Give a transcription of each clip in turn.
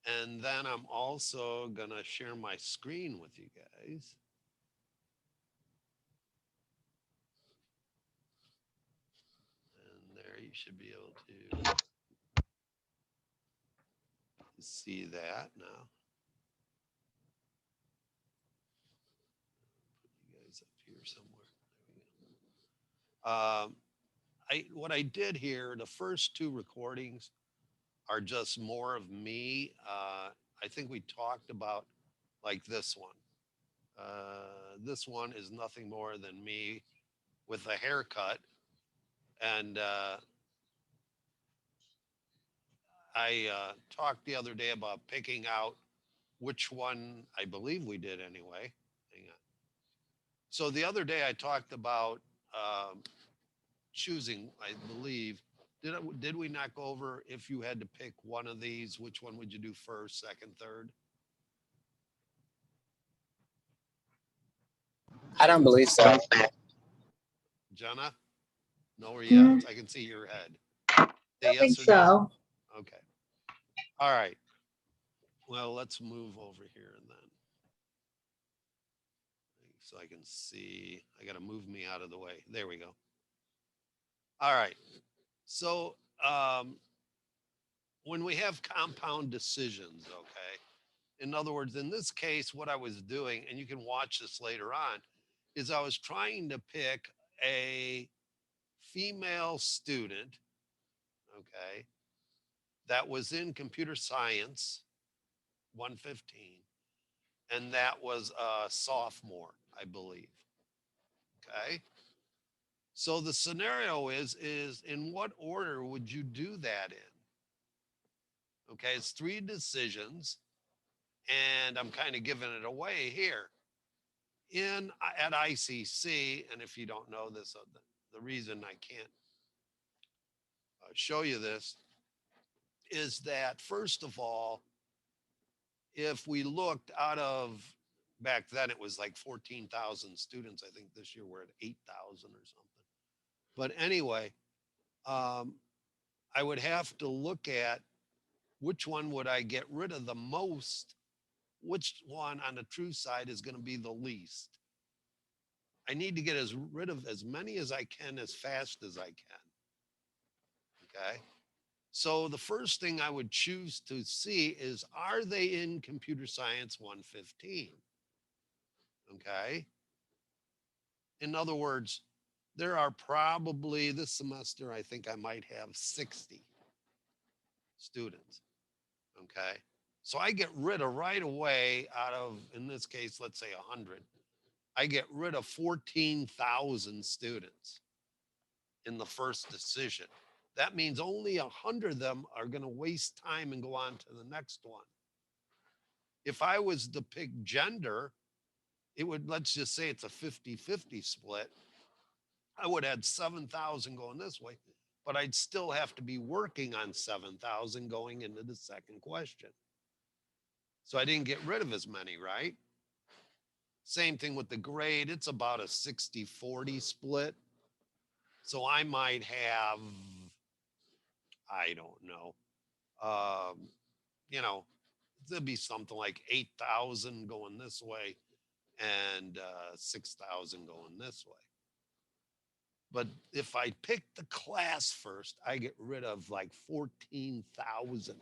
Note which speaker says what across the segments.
Speaker 1: And then I'm also going to share my screen with you guys. And there you should be able to see that now. Put you guys up here somewhere. There we go. What I did here, the first two recordings are just more of me. I think we talked about like this one. This one is nothing more than me with a haircut. And I talked the other day about picking out which one I believe we did anyway. Hang on. So the other day I talked about choosing, I believe. Did we not go over if you had to pick one of these, which one would you do first, second, third?
Speaker 2: I don't believe so.
Speaker 1: Jenna? No or
Speaker 3: Mm,
Speaker 1: yes? I can see your head.
Speaker 3: I
Speaker 1: Say
Speaker 3: don't think
Speaker 1: yes or no.
Speaker 3: so.
Speaker 1: Okay. All right. Well, let's move over here and then so I can see. I got to move me out of the way. There we go. All right. So when we have compound decisions, okay, in other words, in this case, what I was doing, and you can watch this later on, is I was trying to pick a female student, okay, that was in computer science 115, and that was a sophomore, I believe. Okay. So the scenario is in what order would you do that in? Okay, it's three decisions, and I'm kind of giving it away here. In at ICC, and if you don't know this, the reason I can't show you this is that first of all, if we looked out of back then, it was like 14,000 students. I think this year we're at 8,000 or something. But anyway, um, I would have to look at which one would I get rid of the most, which one on the true side is going to be the least. I need to get rid of as many as I can as fast as I can. Okay. So the first thing I would choose to see is, are they in computer science 115? Okay. In other words, there are probably this semester, I think I might have 60 students. Okay. So I get rid of right away out of, in this case, let's say 100, I get rid of 14,000 students in the first decision. That means only 100 of them are going to waste time and go on to the next one. If I was to pick gender, it would, let's just say it's a 50-50 split. I would add 7,000 going this way, but I'd still have to be working on 7,000 going into the second question. So I didn't get rid of as many, right? Same thing with the grade. It's about a 60-40 split. So I might have, I don't know, um, you know, there'd be something like 8,000 going this way and 6,000 going this way. But if I pick the class first, I get rid of like 14,000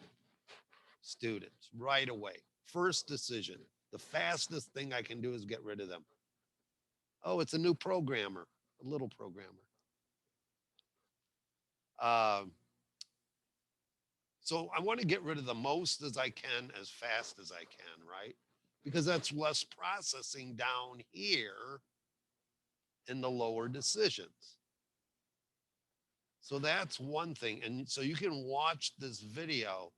Speaker 1: students right away. First decision. The fastest thing I can do is get rid of them. Oh, it's a new programmer, a little programmer. Um, so I want to get rid of the most as I can, as fast as I can, right? Because that's less processing down here in the lower decisions. So that's one thing. And so you can watch this video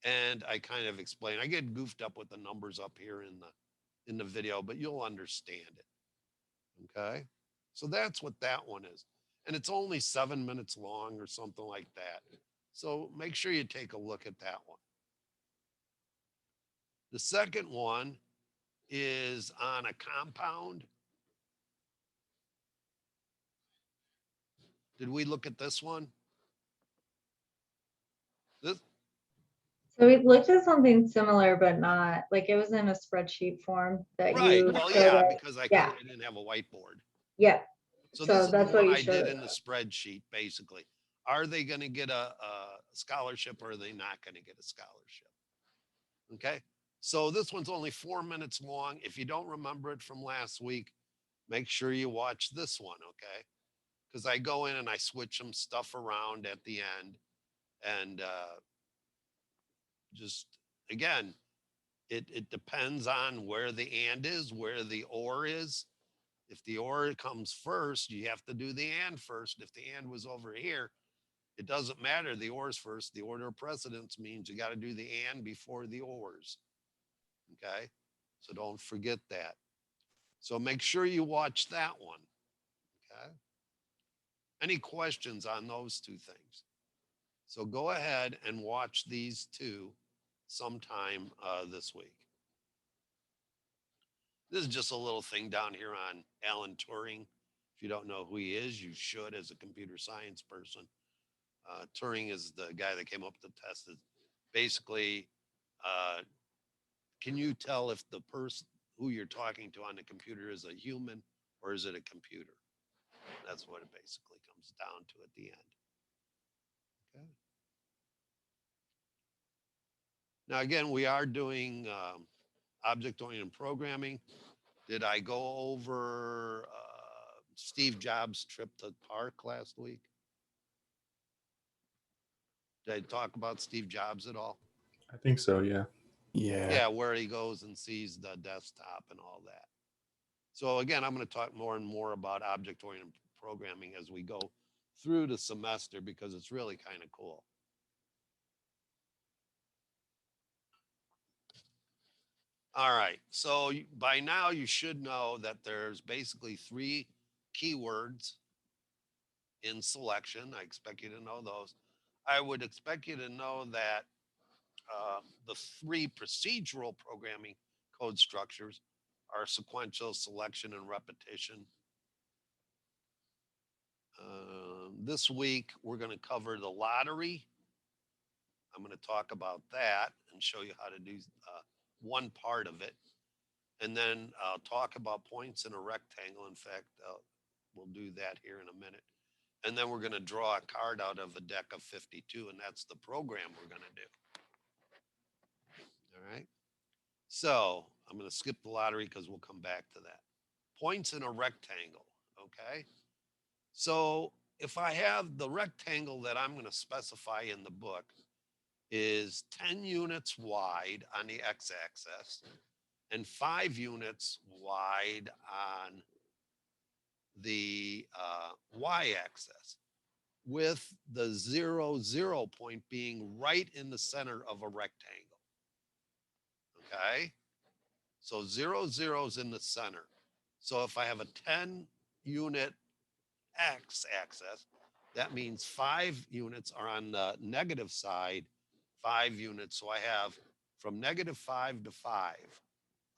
Speaker 1: and I kind of explain. I get goofed up with the numbers up here in the video, but you'll understand it. Okay? So that's what that one is. And it's only 7 minutes long or something like that. So make sure you take a look at that one. The second one is on a compound. Did we look at this one? This
Speaker 2: So we looked at something similar, but not like it was in a spreadsheet form that
Speaker 1: Right.
Speaker 2: you
Speaker 1: Well,
Speaker 2: showed
Speaker 1: yeah,
Speaker 2: us.
Speaker 1: because I
Speaker 2: Yeah,
Speaker 1: couldn't, I didn't have a whiteboard.
Speaker 2: yeah.
Speaker 1: So this
Speaker 2: So
Speaker 1: is the
Speaker 2: that's what
Speaker 1: one
Speaker 2: you
Speaker 1: I
Speaker 2: showed
Speaker 1: did
Speaker 2: us.
Speaker 1: in the spreadsheet, basically. Are they going to get a scholarship or are they not going to get a scholarship? Okay. So this one's only 4 minutes long. If you don't remember it from last week, make sure you watch this one. Okay. Because I go in and I switch some stuff around at the end. And just again, it depends on where the and is, where the or is. If the or comes first, you have to do the and first. If the and was over here, it doesn't matter. The ors first. The order of precedence means you got to do the and before the ors. Okay. So don't forget that. So make sure you watch that one. Okay. Any questions on those two things? So go ahead and watch these two sometime this week. This is just a little thing down here on Alan Turing. If you don't know who he is, you should as a computer science person. Turing is the guy that came up with the test. That basically, uh, can you tell if the person who you're talking to on the computer is a human or is it a computer? That's what it basically comes down to at the end. Okay. Now, again, we are doing object-oriented programming. Did I go over Steve Jobs' trip to the park last week? Did I talk about Steve Jobs at all?
Speaker 3: I think so, yeah.
Speaker 4: Yeah.
Speaker 1: Yeah, where he goes and sees the desktop and all that. So again, I'm going to talk more and more about object-oriented programming as we go through the semester because it's really kind of cool. All right. So by now you should know that there's basically three keywords in selection. I expect you to know those. I would expect you to know that the three procedural programming code structures are sequential, selection, and repetition. This week, we're going to cover the lottery. I'm going to talk about that and show you how to do one part of it. And then I'll talk about points in a rectangle. In fact, we'll do that here in a minute. And then we're going to draw a card out of a deck of 52, and that's the program we're going to do. All right. So I'm going to skip the lottery because we'll come back to that. Points in a rectangle. Okay. So if I have the rectangle that I'm going to specify in the book is 10 units wide on the x-axis and 5 units wide on the y-axis, with the 0, 0 point being right in the center of a rectangle. Okay. So 0, 0 is in the center. So if I have a 10 unit x axis, that means 5 units are on the negative side, 5 units. So I have from -5 to 5,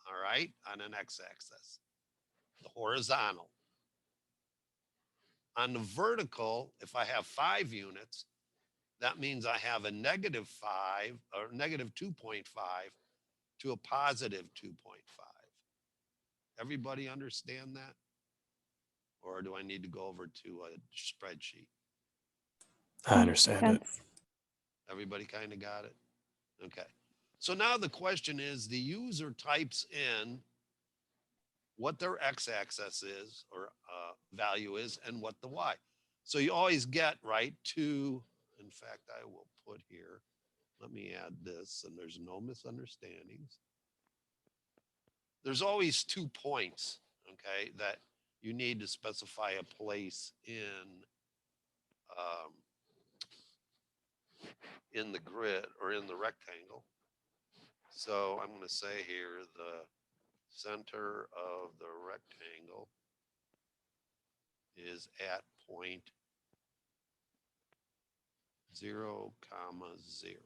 Speaker 1: all right, on an x axis, the horizontal. On the vertical, if I have 5 units, that means I have a -5 or -2.5 to a +2.5. Everybody understand that? Or do I need to go over to a spreadsheet?
Speaker 4: I understand it.
Speaker 1: Everybody kind of got it? Okay. So now the question is the user types in what their x-axis is or value is and what the y. So you always get, right, two. In fact, I will put here, let me add this and there's no misunderstandings. There's always 2 points, okay, that you need to specify a place um, in the grid or in the rectangle. So I'm going to say here the center of the rectangle is at point 0, 0.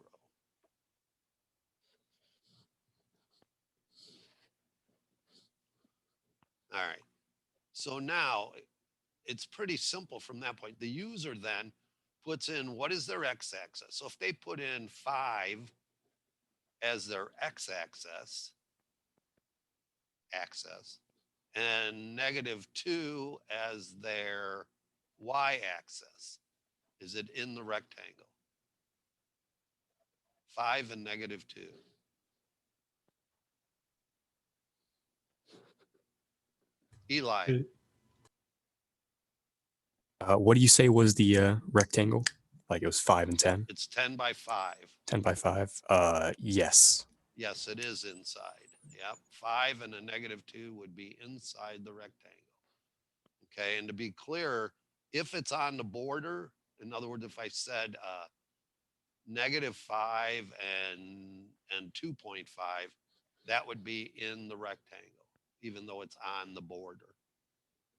Speaker 1: All right. So now it's pretty simple from that point. The user then puts in what is their x-axis. So if they put in 5, as their x-axis, and -2 as their y-axis. Is it in the rectangle? 5 and -2. Eli,
Speaker 4: What do you say was the rectangle? Like it was 5 and 10?
Speaker 1: it's 10 by 5.
Speaker 4: 10 by 5? Yes.
Speaker 1: Yes, it is inside. Yep. 5 and a -2 would be inside the rectangle. Okay. And to be clear, if it's on the border, in other words, if I said -5 and 2.5, that would be in the rectangle, even though it's on the border.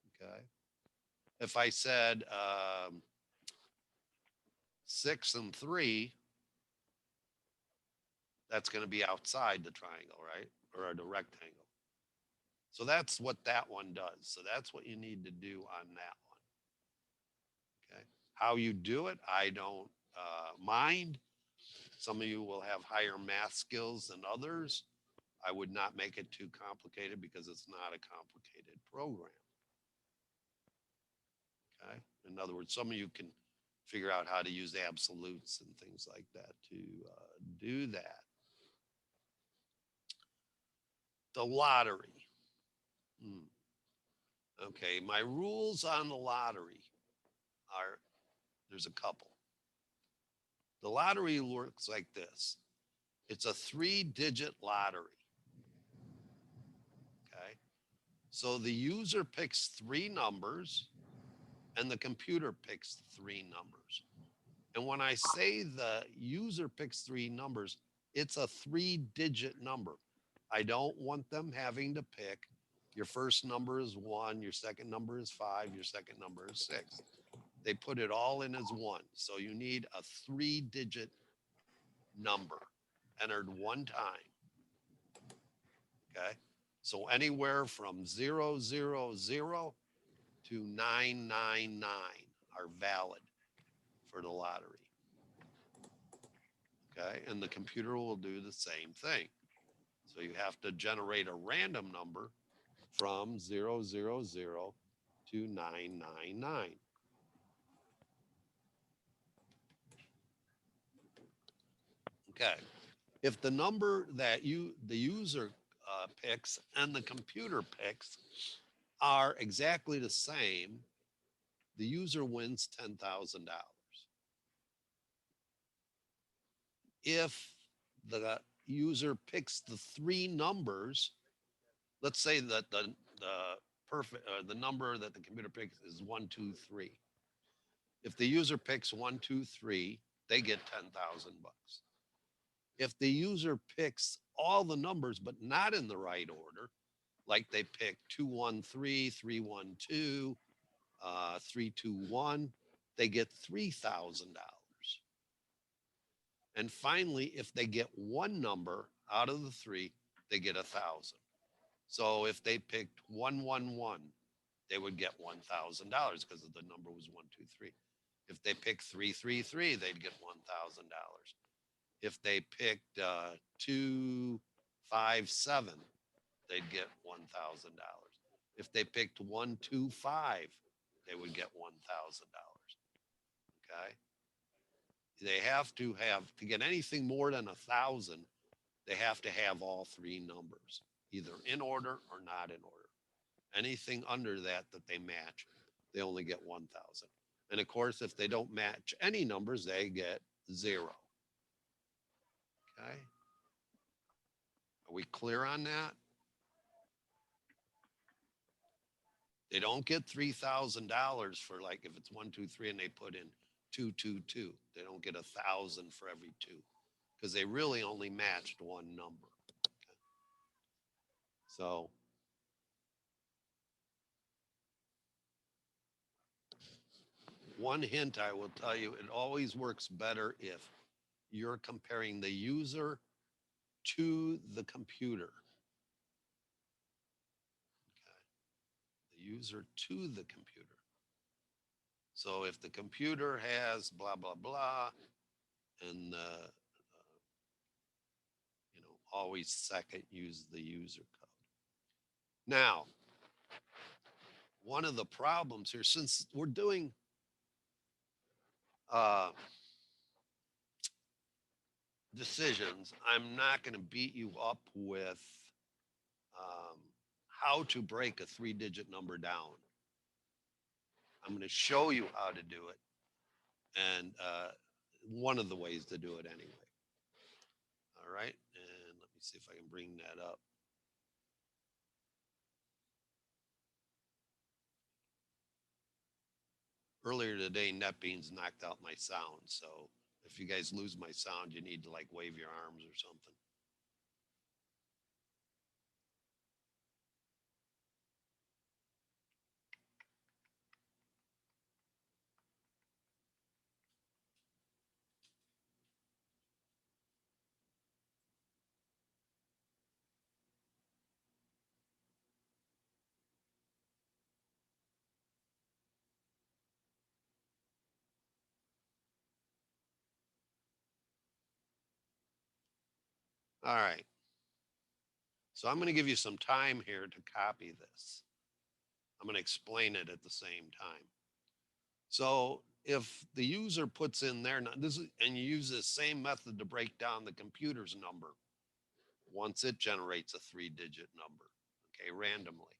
Speaker 1: Okay. If I said 6 and 3, that's going to be outside the triangle, right? Or the rectangle. So that's what that one does. So that's what you need to do on that one. Okay. How you do it, I don't mind. Some of you will have higher math skills than others. I would not make it too complicated because it's not a complicated program. Okay. In other words, some of you can figure out how to use absolutes and things like that to do that. The lottery. Okay, my rules on the lottery are, there's a couple. The lottery works like this. It's a 3-digit lottery. Okay. So the user picks 3 numbers and the computer picks 3 numbers. And when I say the user picks 3 numbers, it's a 3-digit number. I don't want them having to pick your first number is 1, your second number is 5, your second number is 6. They put it all in as 1. So you need a 3-digit number entered one time. Okay. So anywhere from 000 to 999 are valid for the lottery. Okay. And the computer will do the same thing. So you have to generate a random number from 000 to 999. Okay. If the number that the user picks and the computer picks are exactly the same, the user wins $10,000. If the user picks the 3 numbers, let's say that the number that the computer picks is 1, 2, 3. If the user picks 1, 2, 3, they get $10,000. If the user picks all the numbers but not in the right order, like they pick 213, 312, 321, they get $3,000. And finally, if they get one number out of the 3, they get 1,000. So if they picked 111, they would get $1,000 because the number was 123. If they picked 333, they'd get $1,000. If they picked 257, they'd get $1,000. If they picked 125, they would get $1,000. Okay. They have to get anything more than 1,000, they have to have all 3 numbers, either in order or not in order. Anything under that they match, they only get 1,000. And of course, if they don't match any numbers, they get 0. Okay. Are we clear on that? They don't get $3,000 for, like, if it's 1, 2, 3 and they put in 2, 2, 2. They don't get 1,000 for every 2 because they really only matched one number. Okay. So one hint I will tell you, it always works better if you're comparing the user to the computer. Okay. The user to the computer. So if the computer has blah, blah, blah, and always second use the user code. Now, one of the problems here, since we're doing uh, decisions, I'm not going to beat you up with how to break a 3-digit number down. I'm going to show you how to do it. And one of the ways to do it anyway. All right. And let me see if I can bring that up. Earlier today, NetBeans knocked out my sound. So if you guys lose my sound, you need to like wave your arms or something. All right. So I'm going to give you some time here to copy this. I'm going to explain it at the same time. So if the user puts in their, this is, and you use the same method to break down the computer's number, once it generates a 3-digit number, okay, randomly.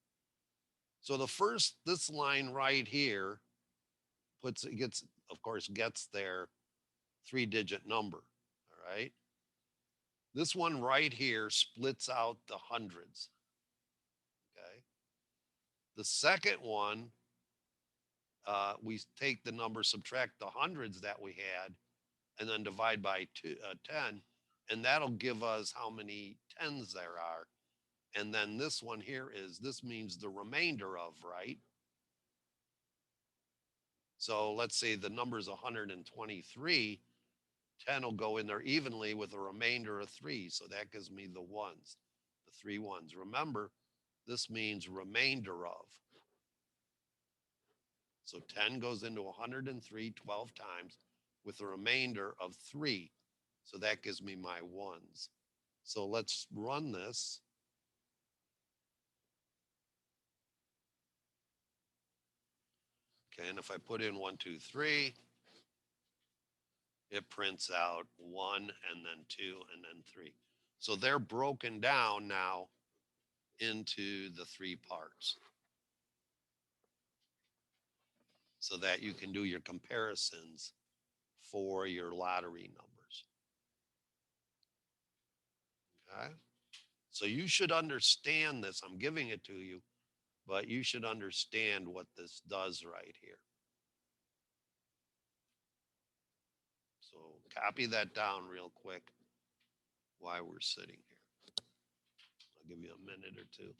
Speaker 1: So the first, this line right here puts, it gets, of course, gets their 3-digit number, all right? This one right here splits out the hundreds, okay? The second one, we take the number, subtract the hundreds that we had, and then divide by 10, and that'll give us how many tens there are. And then this one here is, this means the remainder of, right? So let's say the number is 123, 10 will go in there evenly with a remainder of 3. So that gives me the ones, the 3 ones. Remember, this means remainder of. So 10 goes into 103 12 times with a remainder of 3. So that gives me my ones. So let's run this. Okay, and if I put in 1, 2, 3, it prints out 1 and then 2 and then 3. So they're broken down now into the 3 parts so that you can do your comparisons for your lottery numbers. Okay, so you should understand this. I'm giving it to you, but you should understand what this does right here. So copy that down real quick while we're sitting here. I'll give you a minute or two.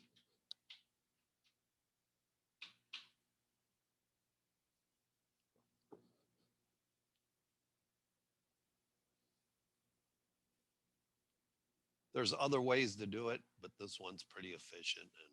Speaker 1: There's other ways to do it, but this one's pretty efficient. And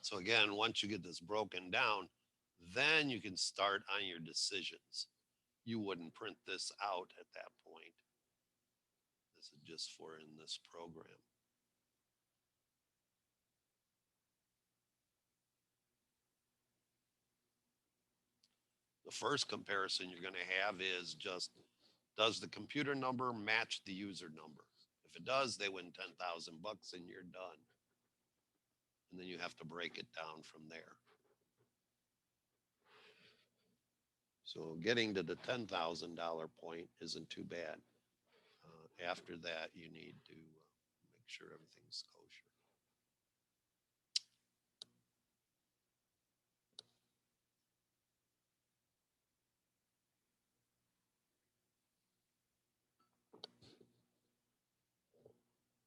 Speaker 1: so again, once you get this broken down, then you can start on your decisions. You wouldn't print this out at that point. This is just for in this program. The first comparison you're going to have is just, does the computer number match the user number? If it does, they win 10,000 bucks and you're done. And then you have to break it down from there. So getting to the $10,000 point isn't too bad. After that, you need to make sure everything's kosher.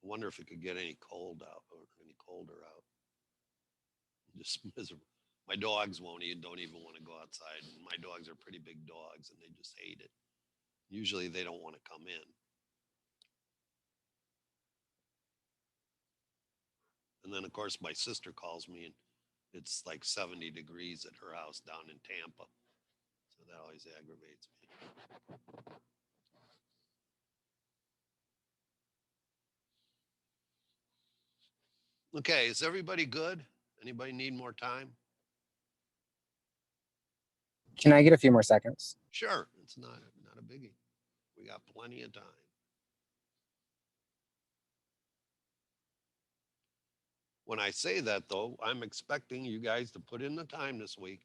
Speaker 1: I wonder if it could get any cold out or any colder out. Just miserable. My dogs don't even want to go outside. My dogs are pretty big dogs and they just hate it. Usually they don't want to come in. And then of course my sister calls me and it's like 70 degrees at her house down in Tampa. So that always aggravates me. Okay, is everybody good? Anybody need more time?
Speaker 3: Can I get a few more seconds?
Speaker 1: Sure, it's not a biggie. We got plenty of time. When I say that though, I'm expecting you guys to put in the time this week.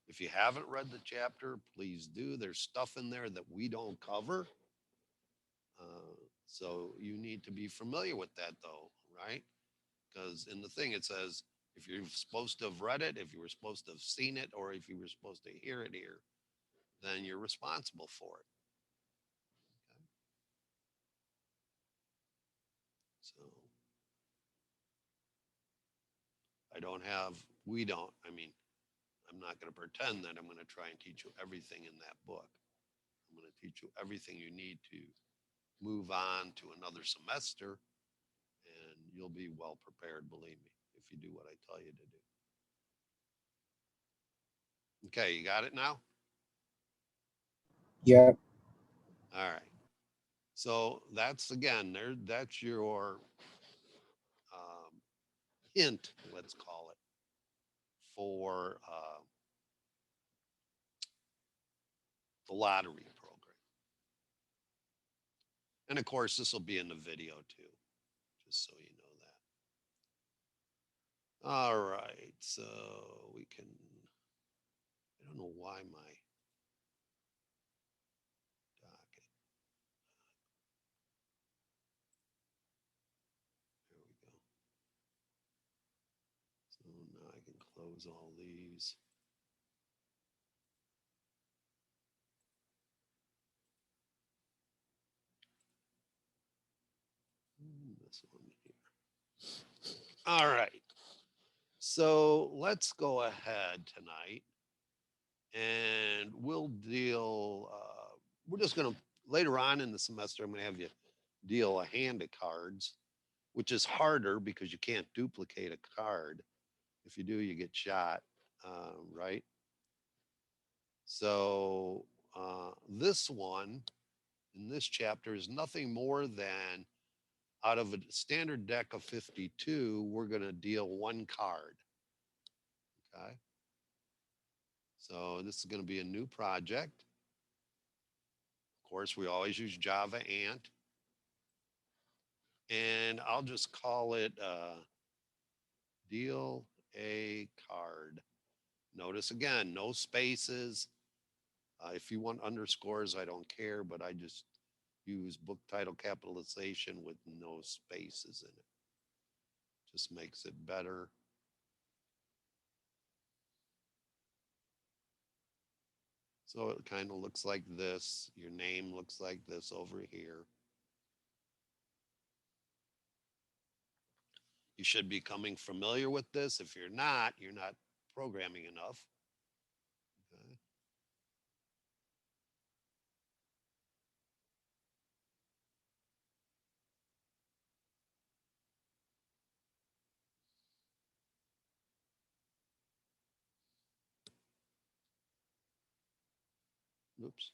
Speaker 1: If you haven't read the chapter, please do. There's stuff in there that we don't cover. So you need to be familiar with that though, right? Because in the thing it says, if you're supposed to have read it, if you were supposed to have seen it, or if you were supposed to hear it here, then you're responsible for it. Okay? So we don't, I mean, I'm not going to pretend that I'm going to try and teach you everything in that book. I'm going to teach you everything you need to move on to another semester, and you'll be well prepared, believe me, if you do what I tell you to do. Okay, you got it now?
Speaker 3: Yep.
Speaker 1: All right. So that's again, that's your hint, let's call it, for the lottery program. And of course, this will be in the video too, just so you know that. All right, so we can, I don't know why my docket, there we go. So now I can close all these. This one here. All right. So let's go ahead tonight and we'll deal, we're just going to, later on in the semester, I'm going to have you deal a hand of cards, which is harder because you can't duplicate a card. If you do, you get shot, right? So this one in this chapter is nothing more than out of a standard deck of 52, we're going to deal one card. Okay. So this is going to be a new project. Of course, we always use Java Ant. And I'll just call it deal a card. Notice again, no spaces. If you want underscores, I don't care, but I just use book title capitalization with no spaces in it. Just makes it better. So it kind of looks like this. Your name looks like this over here. You should be coming familiar with this. If you're not programming enough. Okay. Oops.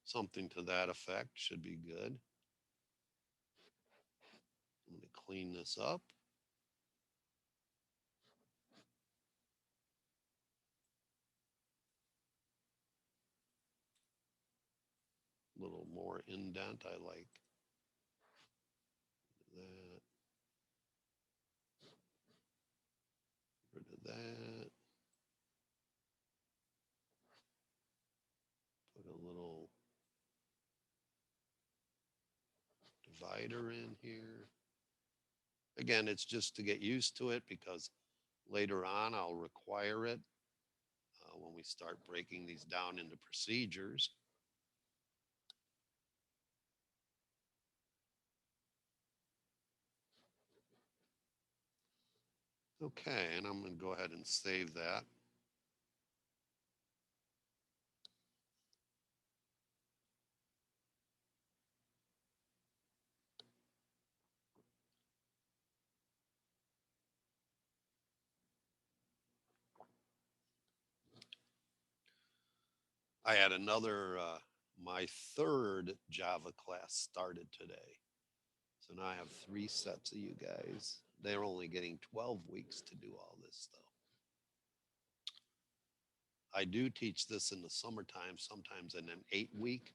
Speaker 1: Something to that effect should be good. I'm going to clean this up. A little more indent, I like that. Rid of that. Put a little divider in here. Again, it's just to get used to it because later on I'll require it when we start breaking these down into procedures. Okay, and I'm going to go ahead and save that. I had another, my third Java class started today. So now I have 3 sets of you guys. They're only getting 12 weeks to do all this stuff. I do teach this in the summertime, sometimes in an 8-week,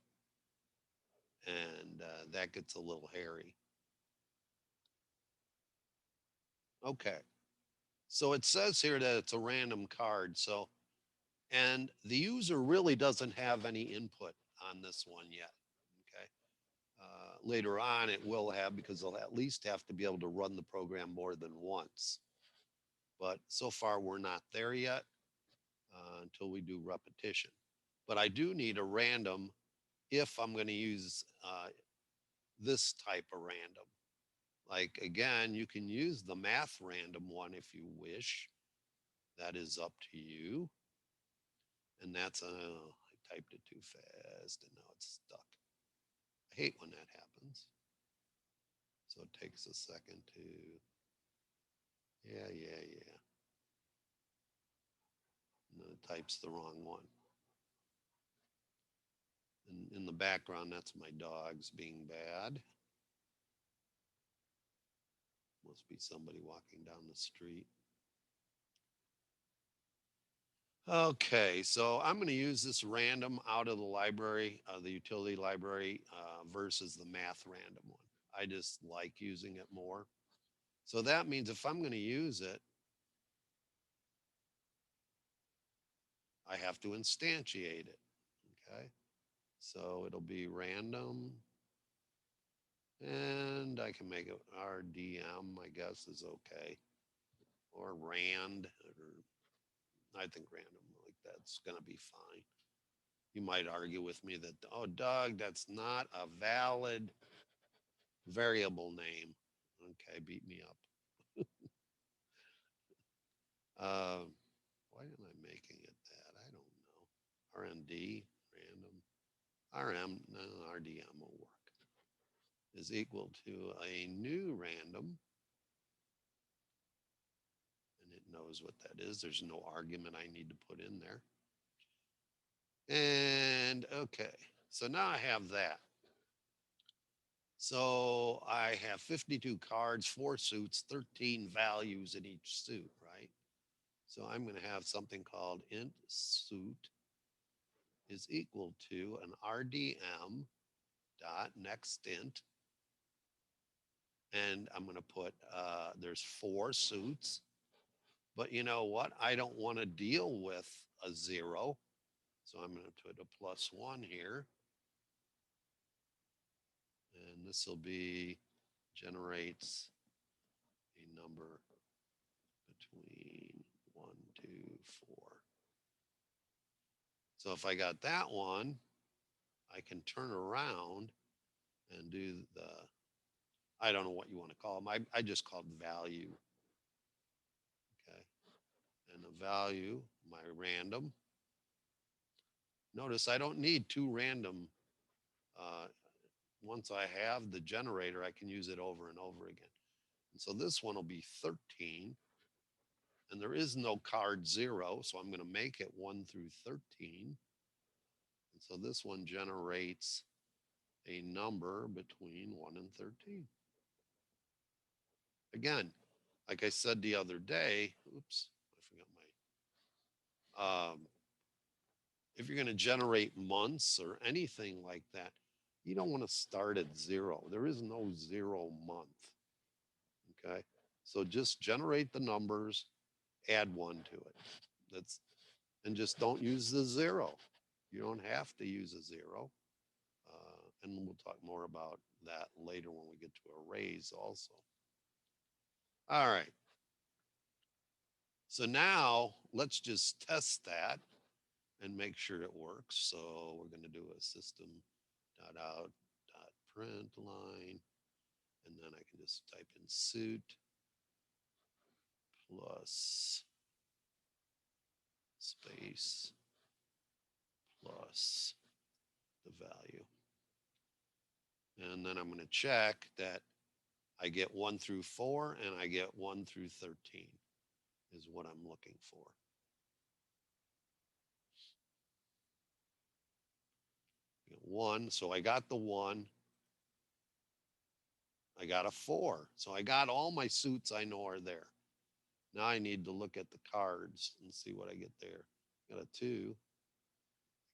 Speaker 1: and that gets a little hairy. Okay, so it says here that it's a random card. So, and the user really doesn't have any input on this one yet. Okay, later on it will have, because they'll at least have to be able to run the program more than once. But so far we're not there yet until we do repetition. But I do need a random if I'm going to use this type of random. Like, again, you can use the math random one if you wish. That is up to you. And that's, I typed it too fast and now it's stuck. I hate when that happens. So it takes a second to, yeah. And then it types the wrong one. And in the background, that's my dogs being bad. Must be somebody walking down the street. Okay, so I'm going to use this random out of the library, the utility library, versus the math random one. I just like using it more. So that means if I'm going to use it, I have to instantiate it. Okay, so it'll be random. And I can make it RDM, I guess is okay. Or RAND, or I think random like that's going to be fine. You might argue with me that, oh, Doug, that's not a valid variable name. Okay, beat me up. Why am I making it that? I don't know. RMD, random, RM, no, RDM will work, is equal to a new random. And it knows what that is. There's no argument I need to put in there. And okay, so now I have that. So I have 52 cards, 4 suits, 13 values in each suit, right? So I'm going to have something called int suit is equal to an RDM dot next int. And I'm going to put, there's 4 suits. But you know what? I don't want to deal with a 0. So I'm going to put a +1 here. And this will be generates a number between 1, 2, 4. So if I got that one, I can turn around and do the, I don't know what you want to call them. I just called value. Okay. And the value, my random. Notice I don't need 2 random. Once I have the generator, I can use it over and over again. And so this one will be 13. And there is no card 0, so I'm going to make it 1 through 13. And So this one generates a number between 1 and 13. Again, like I said the other day, oops, I forgot if you're going to generate months or anything like that, you don't want to start at 0. There is no 0 month. Okay. So just generate the numbers, add 1 to it. And just don't use the 0. You don't have to use a 0. And we'll talk more about that later when we get to arrays also. All right. So now let's just test that and make sure it works. So we're going to do a system.out.println, and then I can just type in suit plus space plus the value. And then I'm going to check that I get 1 through 4 and I get 1 through 13 is what I'm looking for. Get 1, so I got the 1. I got a 4. So I got all my suits I know are there. Now I need to look at the cards and see what I get there. I got a 2.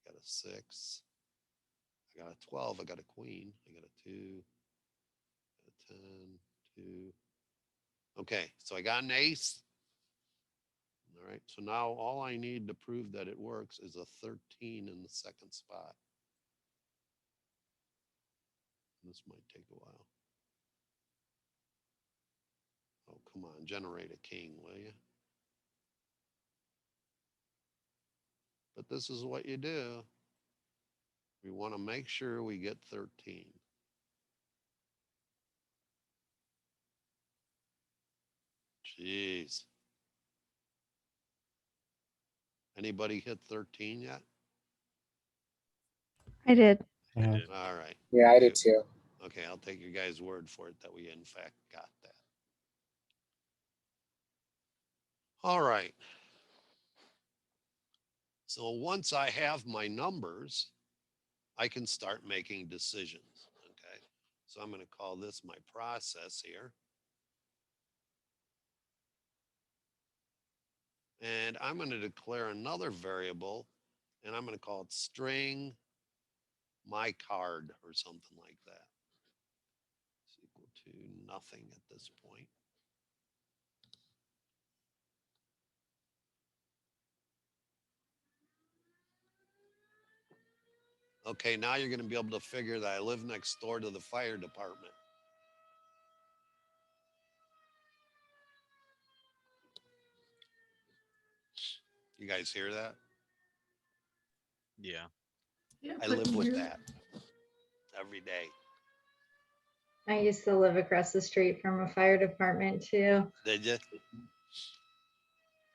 Speaker 1: I got a 6. I got a 12. I got a queen. I got a 2. I got a 10, 2. Okay, so I got an ace. All right, so now all I need to prove that it works is a 13 in the second spot. This might take a while. Oh, come on, generate a king, will you? But this is what you do. We want to make sure we get 13. Jeez. Anybody hit 13 yet?
Speaker 2: I did.
Speaker 5: Yeah.
Speaker 1: All right.
Speaker 3: Yeah, I
Speaker 1: Okay.
Speaker 3: did too.
Speaker 1: Okay, I'll take your guys' word for it that we in fact got that. All right. So once I have my numbers, I can start making decisions. Okay. So I'm going to call this my process here. And I'm going to declare another variable, and I'm going to call it string my card or something like that. It's equal to nothing at this point. Okay, now you're going to be able to figure that I live next door to the fire department. You guys hear that?
Speaker 5: Yeah.
Speaker 1: I live with that every day.
Speaker 2: I used to live across the street from a fire department too.
Speaker 1: Did you?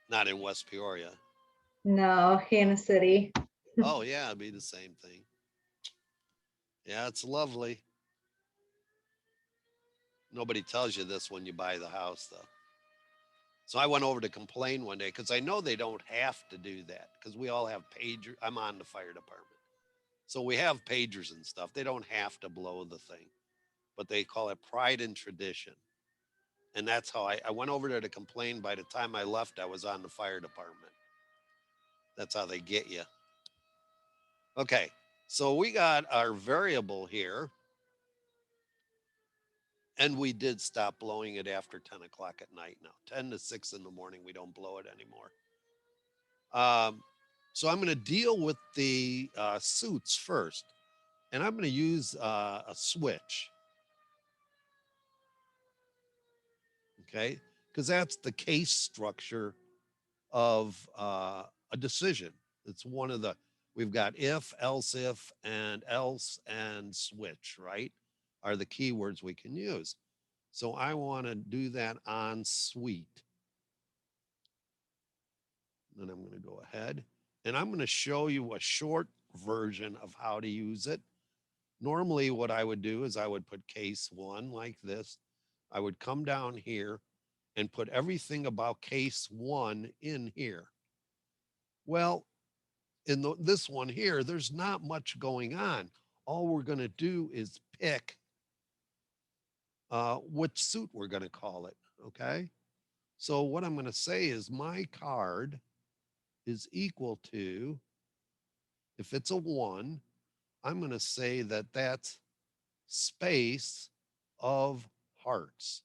Speaker 1: Not in West Peoria.
Speaker 2: No, Hannah City.
Speaker 1: Oh, yeah, it'd be the same thing. Yeah, it's lovely. Nobody tells you this when you buy the house, though. So I went over to complain one day because I know they don't have to do that because we all have pagers. I'm on the fire department. So we have pagers and stuff. They don't have to blow the thing, but they call it pride and tradition. And that's how I went over there to complain. By the time I left, I was on the fire department. That's how they get you. Okay, so we got our variable here. And we did stop blowing it after 10 o'clock at night now. 10 to 6 in the morning, we don't blow it anymore. So I'm going to deal with the suits first. And I'm going to use a switch. Okay, because that's the case structure of a decision. It's one of the, we've got if, and else, and switch, right? Are the keywords we can use. So I want to do that on suite. Then I'm going to go ahead and I'm going to show you a short version of how to use it. Normally what I would do is I would put case 1 like this. I would come down here and put everything about case 1 in here. Well, in this one here, there's not much going on. All we're going to do is pick which suit we're going to call it. Okay. So what I'm going to say is my card is equal to, if it's a 1, I'm going to say that that's space of hearts.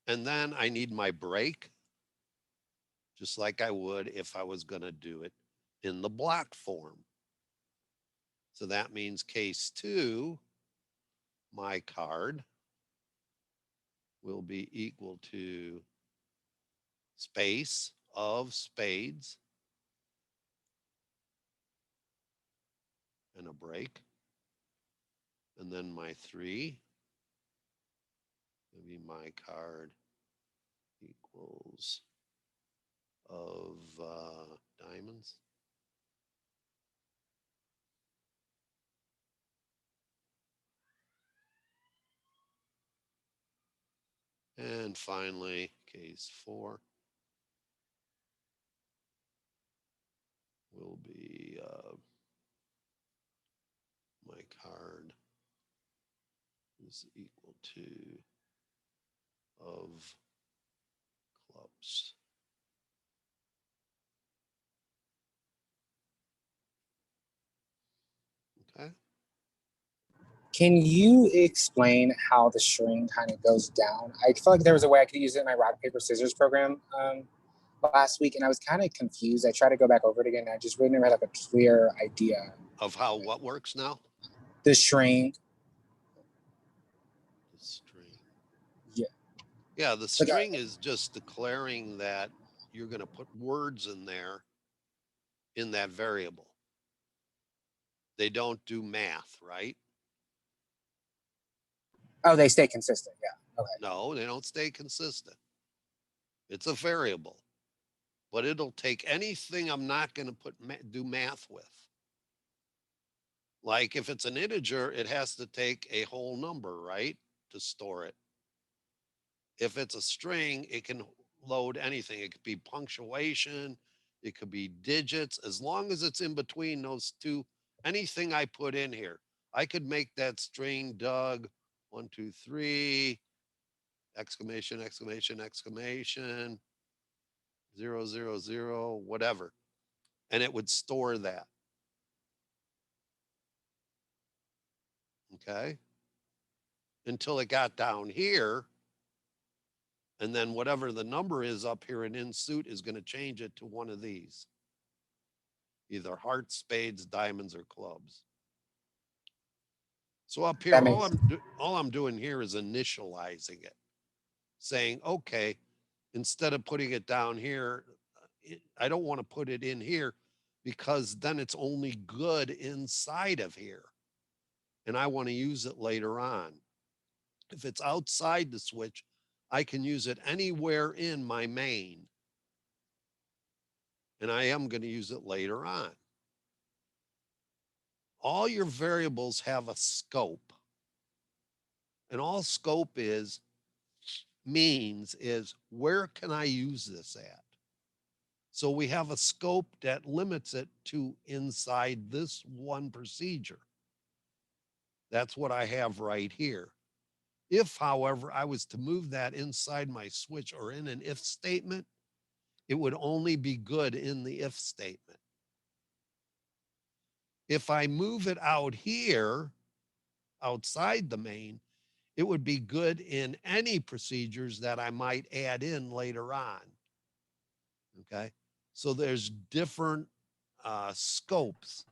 Speaker 1: And then I need my break, just like I would if I was going to do it in the block form. So that means case 2, my card will be equal to space of spades and a break. And then my 3 will be my card equals of diamonds. And finally, case 4 will be my card is equal to of clubs. Okay.
Speaker 3: Can you explain how the string kind of goes down? I feel like there was a way I could use it in my rock, paper, scissors program last week, and I was kind of confused. I tried to go back over it again, and I just really never had like a clear idea.
Speaker 1: Of how what works now?
Speaker 3: The string.
Speaker 1: The string.
Speaker 3: Yeah.
Speaker 1: Yeah, the string is just declaring that you're going to put words in there in that variable. They don't do math, right?
Speaker 3: Oh, they stay consistent. Yeah. Okay.
Speaker 1: No, they don't stay consistent. It's a variable, but it'll take anything I'm not going to do math with. Like if it's an integer, it has to take a whole number, right, to store it. If it's a string, it can load anything. It could be punctuation, it could be digits, as long as it's in between those two. Anything I put in here, I could make that string Doug 1, 2, 3 exclamation, exclamation, exclamation 0, 0, 0, whatever, and it would store that. Okay, until it got down here. And then whatever the number is up here in suit is going to change it to one of these, either hearts, spades, diamonds, or clubs. So up here, all I'm doing here is initializing it, saying, okay, instead of putting it down here, I don't want to put it in here because then it's only good inside of here. And I want to use it later on. If it's outside the switch, I can use it anywhere in my main. And I am going to use it later on. All your variables have a scope. And all scope means is where can I use this at? So we have a scope that limits it to inside this one procedure. That's what I have right here. If, however, I was to move that inside my switch or in an if statement, it would only be good in the if statement. If I move it out here, outside the main, it would be good in any procedures that I might add in later on. Okay. So there's different scopes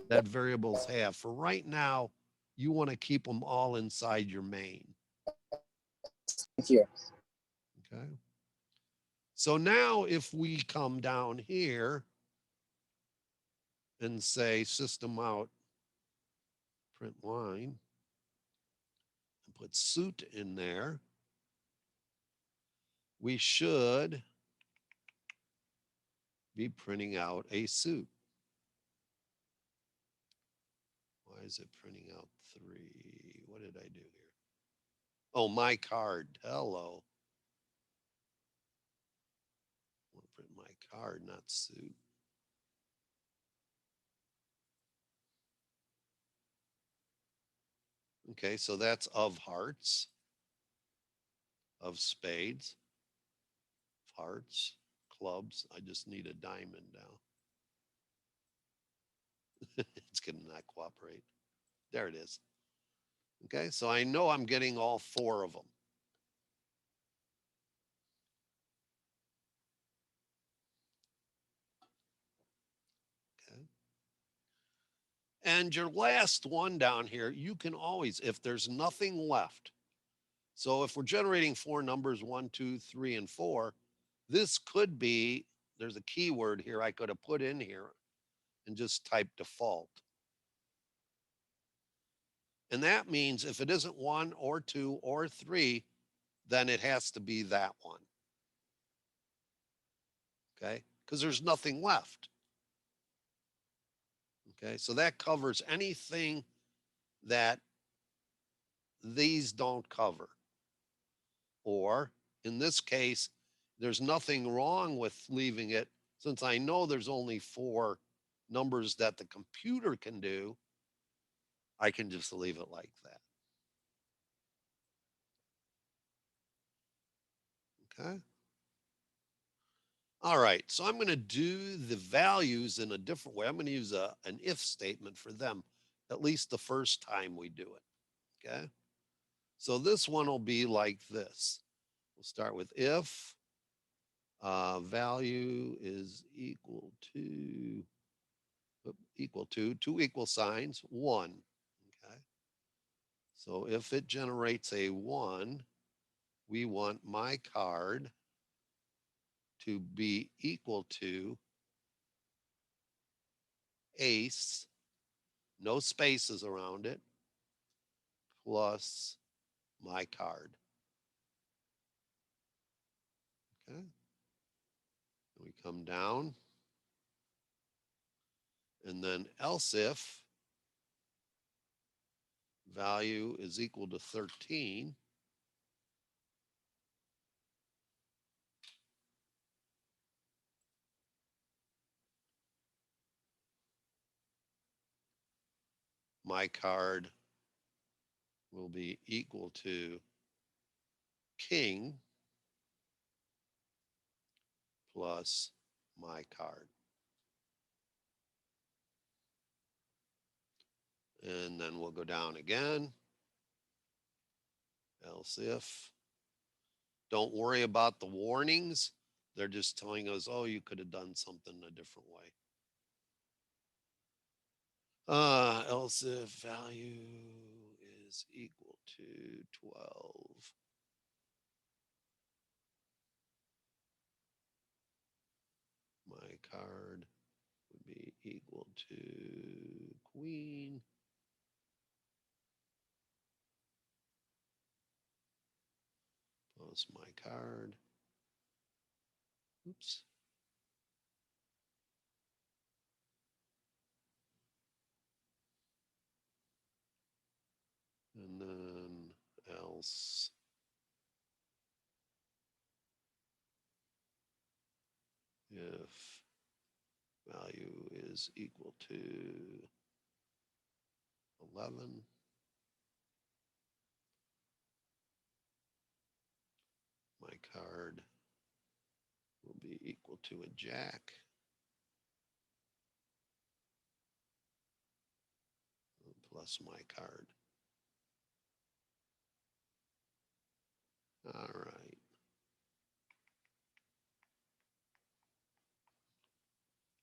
Speaker 1: that variables have. For right now, you want to keep them all inside your main.
Speaker 3: Thank you.
Speaker 1: Okay. So now if we come down here and say system out, print line, and put suit in there, we should be printing out a suit. Why is it printing out 3? What did I do here? Oh, my card. Hello. Want to print my card, not suit. Okay, so that's of hearts, of spades, hearts, clubs. I just need a diamond now. It's going to not cooperate. There it is. Okay, so I know I'm getting all four of them. Okay. And your last one down here, you can always, if there's nothing left. So if we're generating four numbers, 1, 2, 3, and 4, this could be, there's a keyword here I could have put in here and just type default. And that means if it isn't 1 or 2 or 3, then it has to be that one. Okay, because there's nothing left. Okay, so that covers anything that these don't cover. Or in this case, there's nothing wrong with leaving it, since I know there's only four numbers that the computer can do, I can just leave it like that. Okay. All right, so I'm going to do the values in a different way. I'm going to use an if statement for them, at least the first time we do it. Okay. So this one will be like this. We'll start with if value is equal to two equal signs, 1. Okay. So if it generates a 1, we want my card to be equal to ace, no spaces around it, plus my card. Okay. We come down, and then else if value is equal to 13, my card will be equal to king plus my card. And then we'll go down again. Else if. Don't worry about the warnings. They're just telling us, oh, you could have done something a different way. Else if value is equal to 12. My card would be equal to queen plus my card. Oops. And then else if value is equal to 11, my card will be equal to a jack plus my card. All right.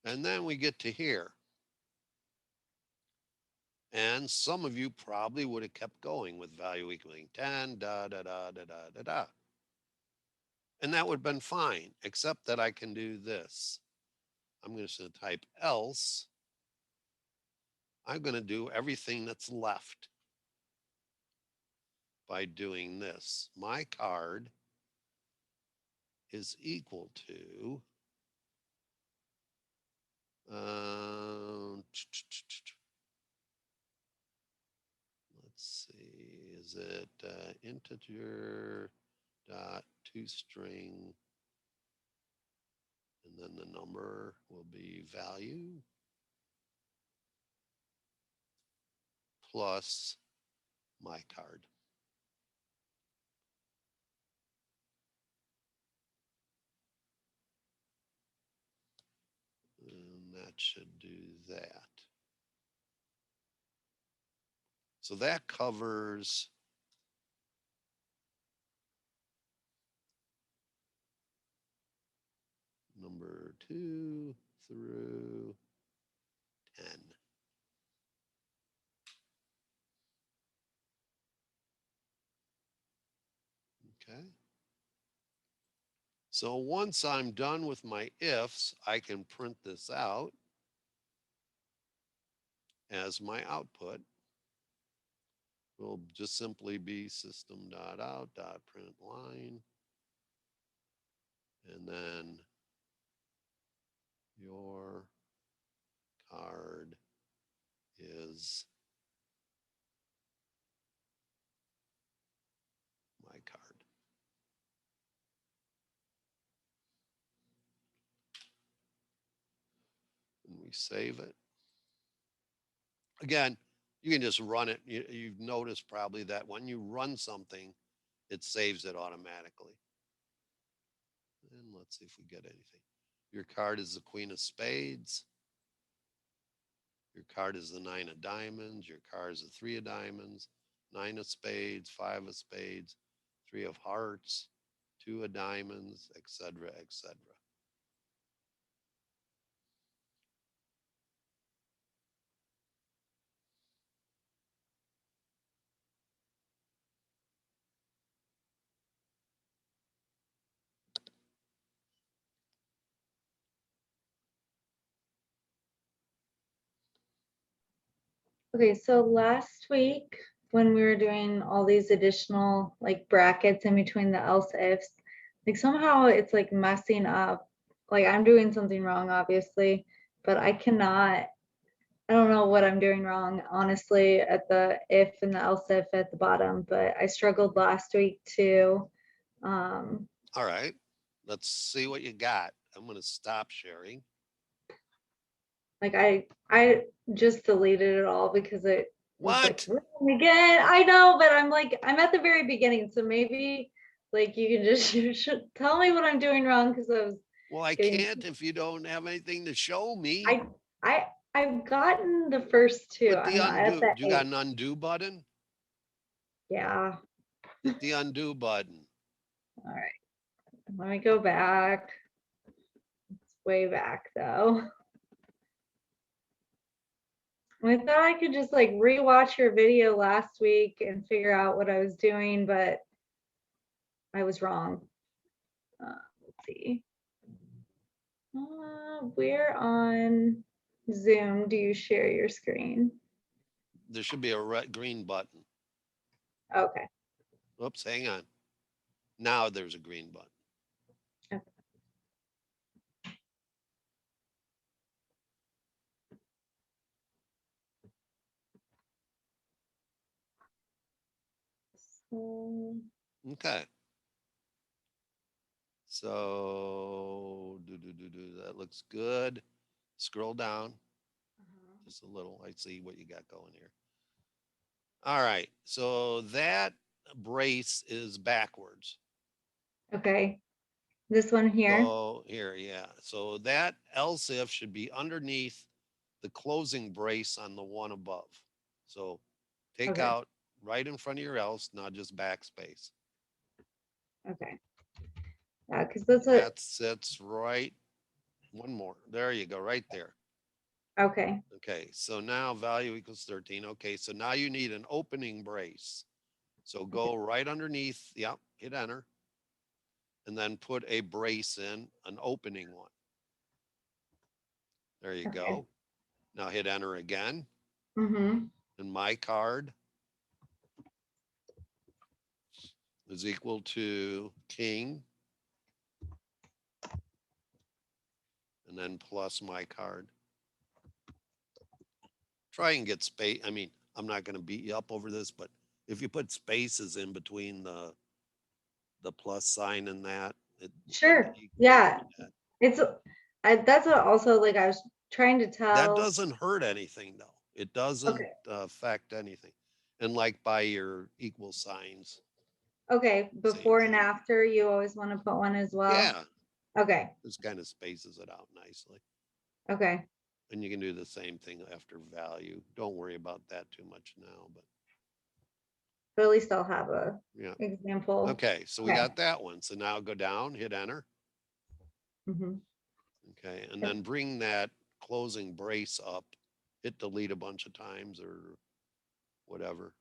Speaker 1: And then we get to here. And some of you probably would have kept going with value equaling 10, da, da, da, da, da, da, da. And that would have been fine, except that I can do this. I'm going to type else. I'm going to do everything that's left by doing this. My card is equal to, let's see, is is it integer dot toString, and then the number will be value plus my card. And that should do that. So that covers number 2 through 10. Okay. So once I'm done with my ifs, I can print this out as my output. Will just simply be system.out.println, and then your card is my card. And we save it. Again, you can just run it. You've noticed probably that when you run something, it saves it automatically. And let's see if we get anything. Your card is the Queen of Spades. Your card is the 9 of Diamonds. Your card is the 3 of Diamonds, 9 of Spades, 5 of Spades, 3 of Hearts, 2 of Diamonds, etc., etc.
Speaker 2: Okay, so last week when we were doing all these additional like brackets in between the else ifs, like somehow it's like messing up. Like I'm doing something wrong, obviously, but I don't know what I'm doing wrong, honestly, at the if and the else if at the bottom, but I struggled last week too.
Speaker 1: All right, let's see what you got. I'm going to stop sharing.
Speaker 2: Like I just deleted it all because it was like
Speaker 1: What?
Speaker 2: wrong again. I know, but I'm at the very beginning, so maybe like you can just you should tell me what I'm doing wrong because I was
Speaker 1: Well, I
Speaker 2: getting
Speaker 1: can't if you don't have anything to show me.
Speaker 2: I've gotten the first two.
Speaker 1: Hit the
Speaker 2: I'm not at
Speaker 1: undo.
Speaker 2: that
Speaker 1: You got
Speaker 2: eight.
Speaker 1: an undo button?
Speaker 2: Yeah.
Speaker 1: Hit the undo button.
Speaker 2: All right. Let me go back. It's way back though. I thought I could just like rewatch your video last week and figure out what I was doing, but I was wrong. Let's see. We're on Zoom. Do you share your screen?
Speaker 1: There should be a red green button.
Speaker 2: Okay.
Speaker 1: Oops, hang on. Now there's a green button.
Speaker 2: Okay. So,
Speaker 1: Okay. So that looks good. Scroll down just a little. I see what you got going here. All right. So that brace is backwards.
Speaker 2: okay. This one here.
Speaker 1: So here, yeah. So that else if should be underneath the closing brace on the one above. So take
Speaker 2: Okay.
Speaker 1: out right in front of your else, not just backspace.
Speaker 2: Okay. Yeah, because that's what.
Speaker 1: That sits right. One more. There you go, right there.
Speaker 2: Okay.
Speaker 1: Okay, so now value equals 13. Okay, so now you need an opening brace. So go right underneath, yep, hit enter, and then put a brace in, an opening one. There you
Speaker 2: Okay.
Speaker 1: go. Now hit enter again,
Speaker 2: Mm-hmm.
Speaker 1: and my card is equal to king, and then plus my card. Try and get space. I mean, I'm not going to beat you up over this, but If you put spaces in between the plus sign and that, it. then
Speaker 2: Sure.
Speaker 1: it equals
Speaker 2: Yeah.
Speaker 1: that.
Speaker 2: It's, that's what also like I was trying to
Speaker 1: That
Speaker 2: tell.
Speaker 1: doesn't hurt anything though. It doesn't
Speaker 2: Okay.
Speaker 1: affect anything. And like by your equal signs,
Speaker 2: Okay.
Speaker 1: same
Speaker 2: Before and
Speaker 1: thing.
Speaker 2: after, you always want to put one as well?
Speaker 1: Yeah,
Speaker 2: Okay.
Speaker 1: this kind of spaces it out nicely.
Speaker 2: Okay.
Speaker 1: And you can do the same thing after value. Don't worry about that too much now, but
Speaker 2: But at least I'll have a
Speaker 1: yeah.
Speaker 2: example.
Speaker 1: Okay, so we
Speaker 2: Okay.
Speaker 1: got that one. So now go down, hit enter.
Speaker 2: Mhm.
Speaker 1: Okay, and
Speaker 2: Yep.
Speaker 1: then bring that closing brace up, hit delete a bunch of times or whatever.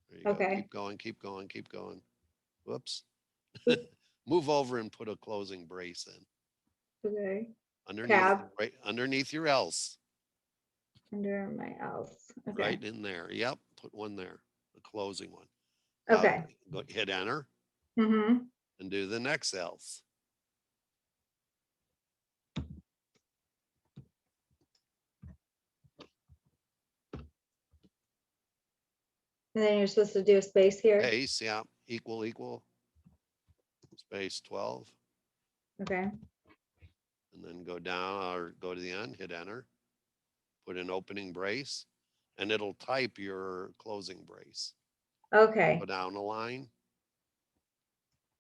Speaker 1: There you go.
Speaker 2: Okay.
Speaker 1: Keep going, keep going, keep going. Whoops. Move over and put a closing brace in
Speaker 2: Okay.
Speaker 1: underneath,
Speaker 2: Tab
Speaker 1: right underneath your else,
Speaker 2: under my else. Okay.
Speaker 1: right in there. Yep, put one there, a closing one. Now
Speaker 2: Okay.
Speaker 1: go hit enter
Speaker 2: Mm-hmm.
Speaker 1: and do the next else.
Speaker 2: And then you're supposed to do a space here.
Speaker 1: Space, yeah, equal, equal, space 12,
Speaker 2: Okay.
Speaker 1: and then go down or go to the end, hit enter, put an opening brace, and it'll type your closing brace.
Speaker 2: Okay.
Speaker 1: Go down a line,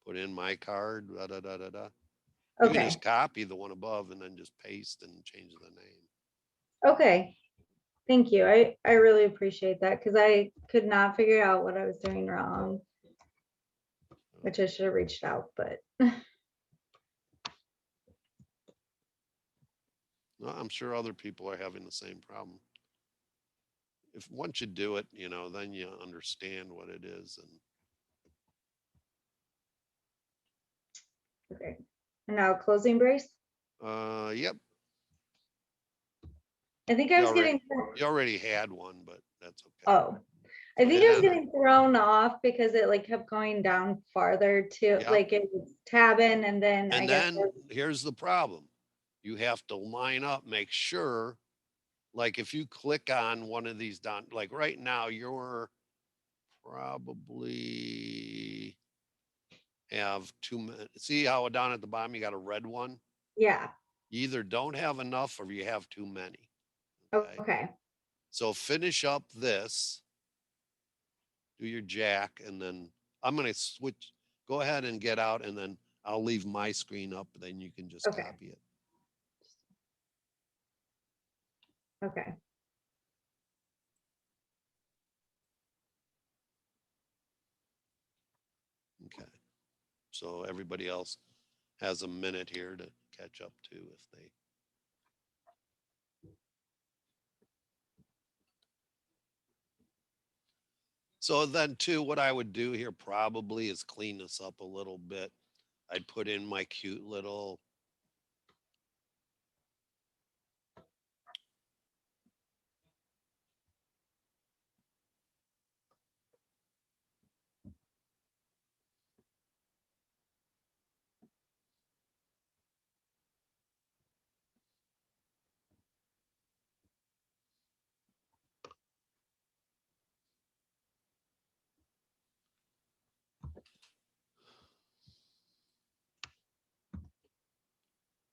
Speaker 1: put in my card, da da da da da. You can
Speaker 2: Okay.
Speaker 1: just copy the one above and then just paste and change the name.
Speaker 2: Okay. Thank you. I really appreciate that because I could not figure out what I was doing wrong, which I should have reached out, but
Speaker 1: No, I'm sure other people are having the same problem. If once you do it, then you understand what it is.
Speaker 2: okay. And now closing brace.
Speaker 1: And yep,
Speaker 2: I think I was getting,
Speaker 1: you already had one, but that's okay.
Speaker 2: oh, I
Speaker 1: So
Speaker 2: think
Speaker 1: hit
Speaker 2: I was
Speaker 1: enter.
Speaker 2: getting thrown off because it like kept going down farther to
Speaker 1: Yep.
Speaker 2: like it was tabbing and then I
Speaker 1: And
Speaker 2: guess
Speaker 1: then here's the problem. You have to line up, make sure, like if you click on one of these down, like right now, you're probably have 2 minutes. See how down at the bottom you got a red one?
Speaker 2: yeah.
Speaker 1: You either don't have enough or you have too many. Okay.
Speaker 2: Okay.
Speaker 1: So finish up this, do your jack, and then I'm going to switch. Go ahead and get out, and then I'll leave my screen up. Then you can just
Speaker 2: Okay.
Speaker 1: copy it.
Speaker 2: Okay.
Speaker 1: Okay. So everybody else has a minute here to catch up to if they. So then too, what I would do here probably is clean this up a little bit. I'd put in my cute little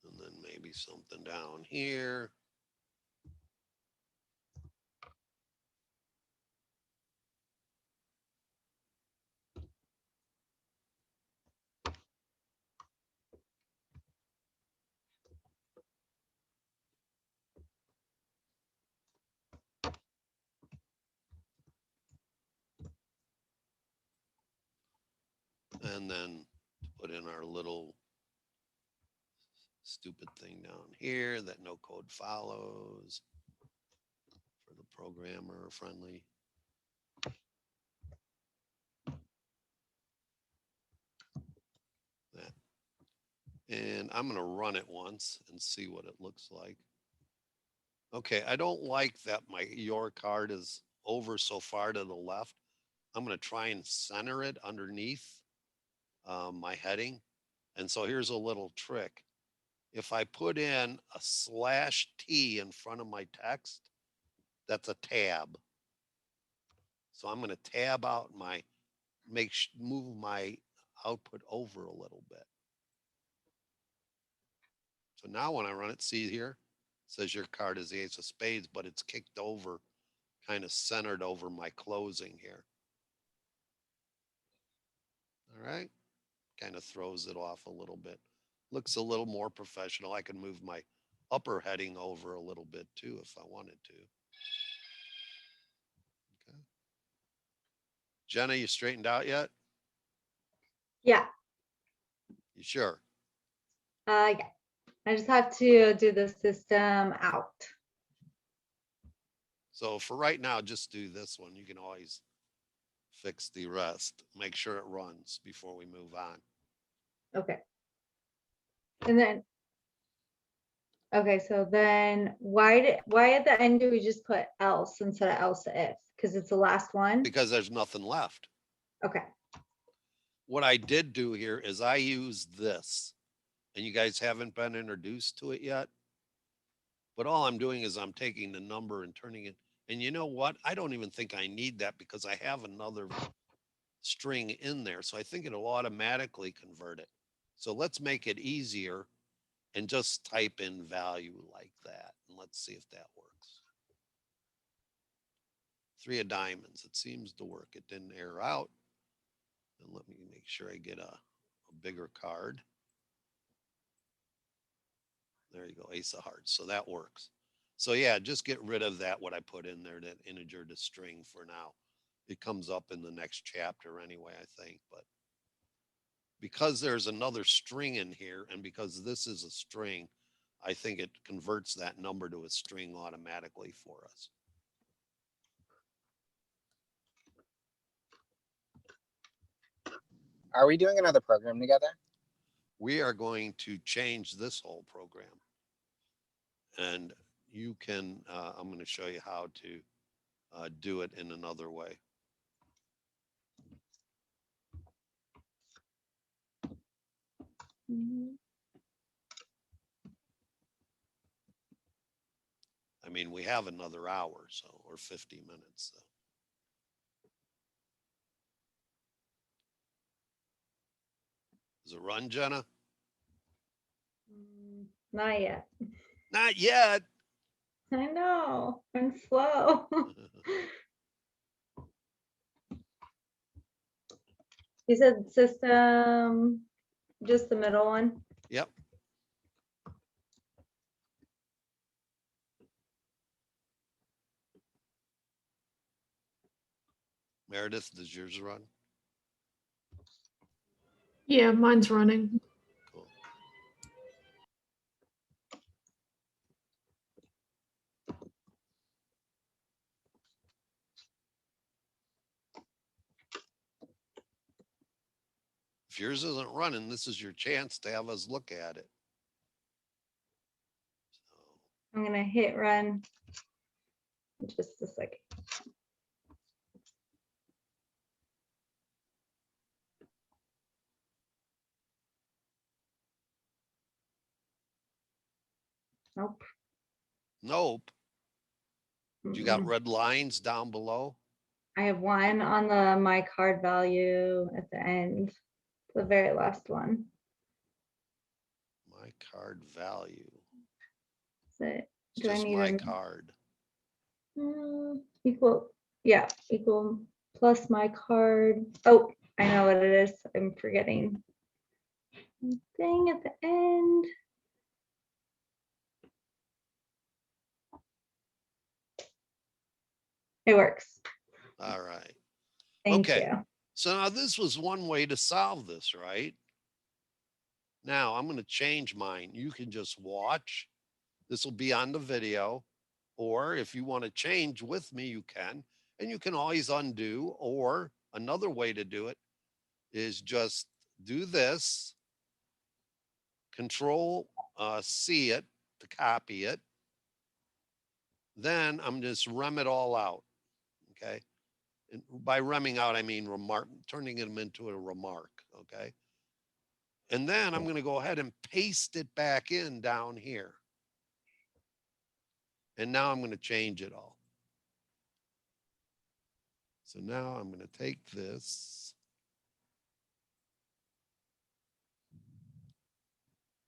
Speaker 1: and then maybe something down here. And then put in our little stupid thing down here that no code follows for the programmer friendly. That. And I'm going to run it once and see what it looks like. Okay, I don't like that your card is over so far to the left. I'm going to try and center it underneath my heading. And so here's a little trick. If I put in a /T in front of my text, that's a tab. So I'm going to tab out my, move my output over a little bit. So now when I run it, see here, it says your card is the ace of spades, but it's kicked over, kind of centered over my closing here. All right. Kind of throws it off a little bit. Looks a little more professional. I can move my upper heading over a little bit too if I wanted to. Okay. Jenna, you straightened out yet?
Speaker 2: Yeah.
Speaker 1: You sure?
Speaker 2: Yeah. I just have to do the system out.
Speaker 1: So for right now, just do this one. You can always fix the rest. Make sure it runs before we move on.
Speaker 2: Okay. And then, okay, so then why at the end do we just put else instead of else if? Because it's the last one?
Speaker 1: Because there's nothing left.
Speaker 2: Okay.
Speaker 1: What I did do here is I used this, and you guys haven't been introduced to it yet. But all I'm doing is I'm taking the number and turning it. And you know what? I don't even think I need that because I have another string in there. So I think it'll automatically convert it. So let's make it easier and just type in value like that. And let's see if that works. 3 of diamonds. It seems to work. It didn't error out. And let me make sure I get a bigger card. There you go, ace of hearts. So that works. So yeah, just get rid of that, what I put in there, that integer to string for now. It comes up in the next chapter anyway, I think. But because there's another string in here, and because this is a string, I think it converts that number to a string automatically for us.
Speaker 3: Are we doing another program together?
Speaker 1: We are going to change this whole program. And you can, I'm going to show you how to do it in another way. I mean, we have another hour, so, or 50 minutes. So. Does it run, Jenna?
Speaker 2: Not yet.
Speaker 1: Not yet.
Speaker 2: I know. I'm slow. You said system, just the middle one?
Speaker 1: Yep. Meredith, does yours run?
Speaker 5: Yeah, mine's running.
Speaker 1: Cool. If yours isn't running, this is your chance to have us look at it. So,
Speaker 2: I'm gonna hit run in just a second. Nope.
Speaker 1: nope. You got
Speaker 2: Mm-mm.
Speaker 1: red lines down below?
Speaker 2: I have one on the my card value at the end, the very last one.
Speaker 1: My card value.
Speaker 2: Is it,
Speaker 1: It's
Speaker 2: do I
Speaker 1: just
Speaker 2: need
Speaker 1: my
Speaker 2: a
Speaker 1: card.
Speaker 2: equal? Yeah, equal plus my card. Oh, I know what it is. I'm forgetting. Thing at the end. It works.
Speaker 1: All right.
Speaker 2: Thank
Speaker 1: Okay.
Speaker 2: you.
Speaker 1: So now this was one way to solve this, right? Now I'm going to change mine. You can just watch. This will be on the video. Or if you want to change with me, you can. And you can always undo. Or another way to do it is just do this, Control C it to copy it. Then I'm just rem it all out. Okay. And by remming out, I mean remark, turning them into a remark. Okay. And then I'm going to go ahead and paste it back in down here. And now I'm going to change it all. So now I'm going to take this,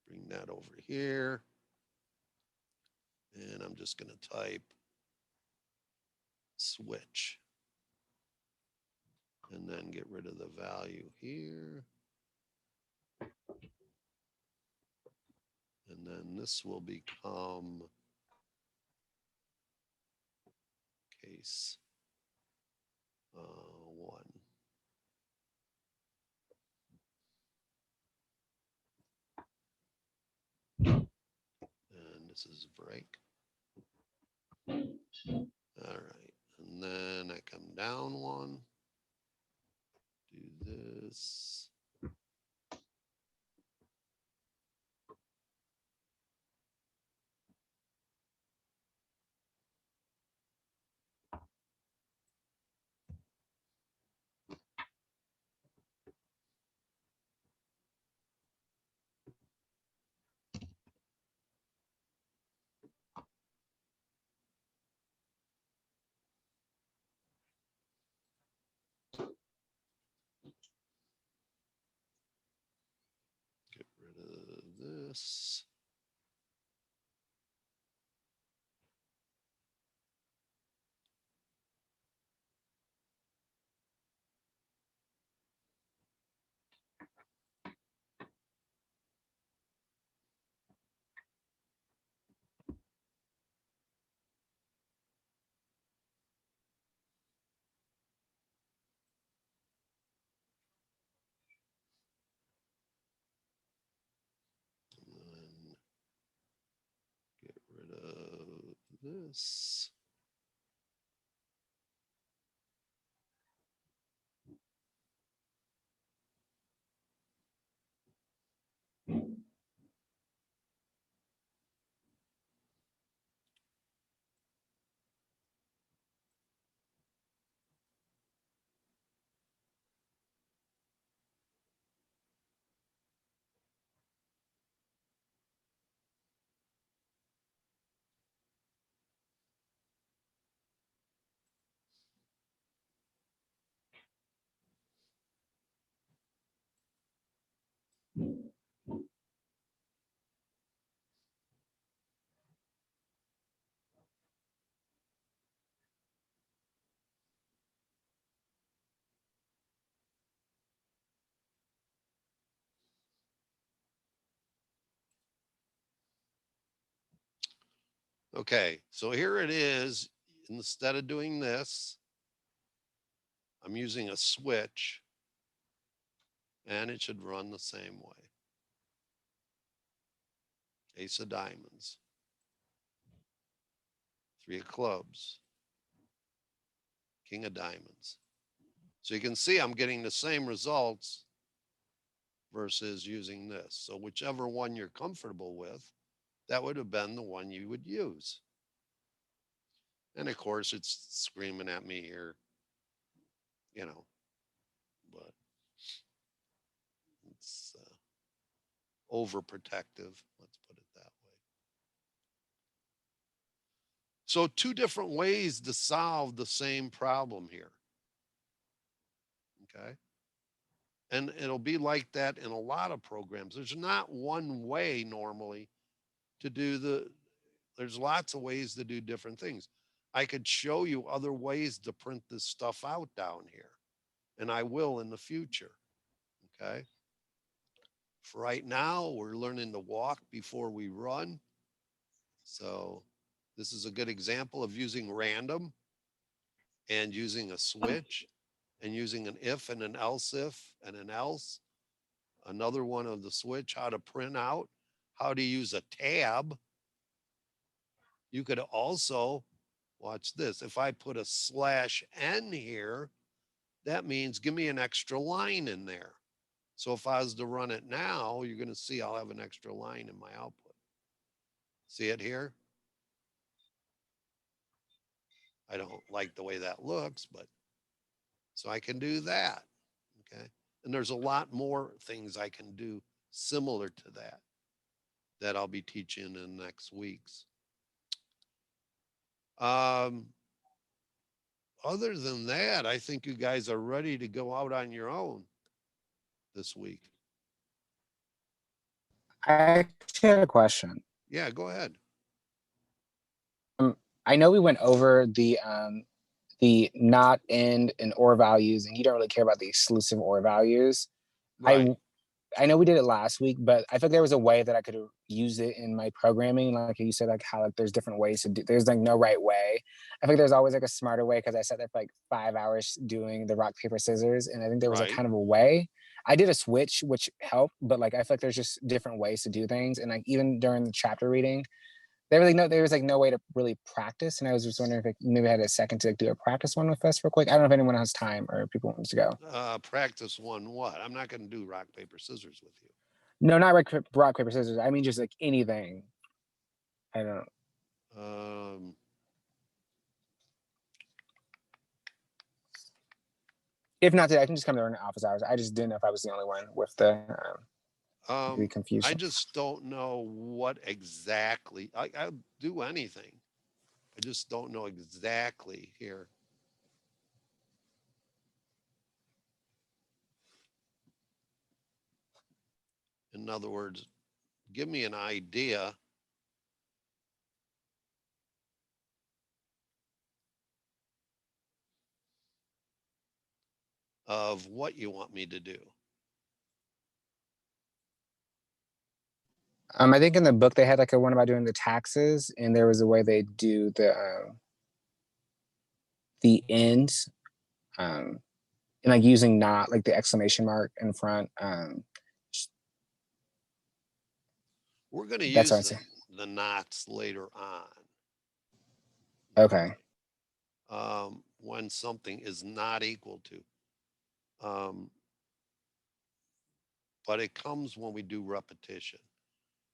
Speaker 1: bring that over here, and I'm just going to type switch and then get rid of the value here. And then this will become case 1. And this is break. All right. And then I come down 1, do this. Get rid of this. And then get rid of this. Okay, so here it is. Instead of doing this, I'm using a switch, and it should run the same way. Ace of diamonds, 3 of clubs, king of diamonds. So you can see I'm getting the same results versus using this. So whichever one you're comfortable with, that would have been the one you would use. And of course, it's screaming at me here, you know, but it's overprotective. Let's put it that way. So 2 different ways to solve the same problem here. Okay. And it'll be like that in a lot of programs. There's not one way normally to do there's lots of ways to do different things. I could show you other ways to print this stuff out down here, and I will in the future. Okay. For right now, we're learning to walk before we run. So this is a good example of using random and using a switch and using an if and an else if and an else. Another one of the switch, how to print out, how to use a tab. You could also, watch this, if I put a /n here, that means give me an extra line in there. So if I was to run it now, you're going to see I'll have an extra line in my output. See it here? I don't like the way that looks, but so I can do that. Okay. And there's a lot more things I can do similar to that I'll be teaching in the next weeks. other than that, I think you guys are ready to go out on your own this week.
Speaker 3: I actually had a question.
Speaker 1: Yeah, go ahead.
Speaker 3: I know we went over the not end and or values, and you don't really care about the exclusive or values.
Speaker 1: Right.
Speaker 3: I know we did it last week, but I think there was a way that I could use it in my programming. Like you said, like how like there's different ways to do. There's like no right way. I think there's always like a smarter way because I sat there for like 5 hours doing the rock paper scissors, and I think there was a
Speaker 1: Right.
Speaker 3: kind of a way. I did a switch, which helped, but like I feel like there's just different ways to do things, and like even during the chapter reading, there was like no way to really practice, and I was just wondering if like, maybe I had a second to like, do a practice one with us real quick. I don't know if anyone has time or if people want to go.
Speaker 1: Practice one what? I'm not going to do rock, paper, scissors with you.
Speaker 3: No, not rock paper scissors. I mean just like anything. I don't. If not today, I can just come during the office hours. I just didn't know if I was the only one with the maybe confusion.
Speaker 1: I just don't know what exactly. I'll do anything. I just don't know exactly here. In other words, give me an idea of what you want me to do.
Speaker 3: I think in the book they had like a one about doing the taxes, and there was a way they do the end, and like using not like the exclamation mark in front.
Speaker 1: We're going to
Speaker 3: That's what I'm
Speaker 1: use
Speaker 3: saying.
Speaker 1: the knots later on.
Speaker 3: Okay.
Speaker 1: When something is not equal to. But it comes when we do repetition.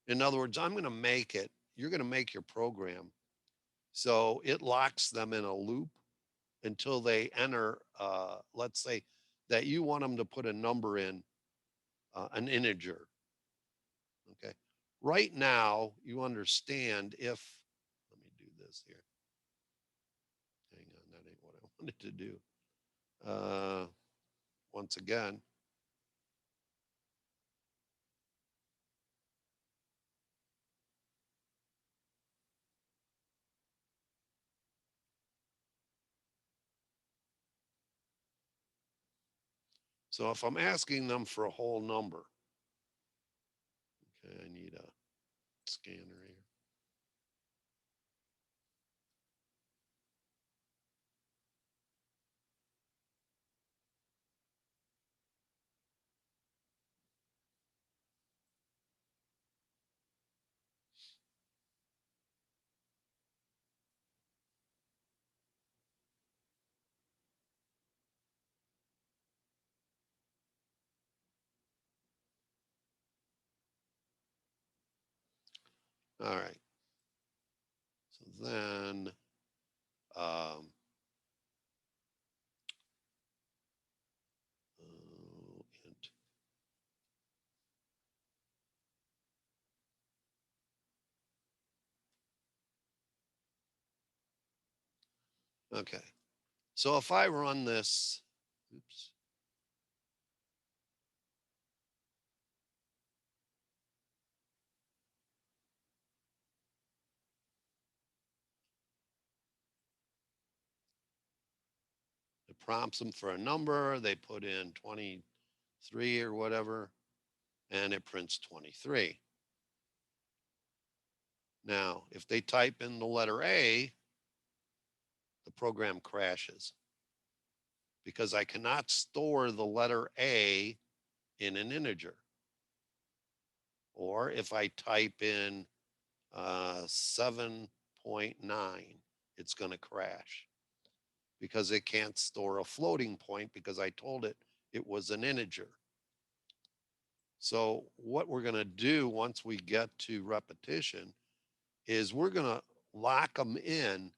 Speaker 1: In other words, I'm going to make it, you're going to make your program so it locks them in a loop until they enter, let's say that you want them to put a number in, an integer. Okay. Right now, you understand if, let me do this here. Hang on, that ain't what I wanted to do. Once again, so if I'm asking them for a whole number, okay, I need a scanner here. All right. So then, int. Okay. So if I run this, oops. It prompts them for a number. They put in 23 or whatever, and it prints 23. Now, if they type in the letter A, the program crashes because I cannot store the letter A in an integer. Or if I type in 7.9, it's going to crash because it can't store a floating point because I told it it was an integer. So what we're going to do once we get to repetition is we're going to lock them in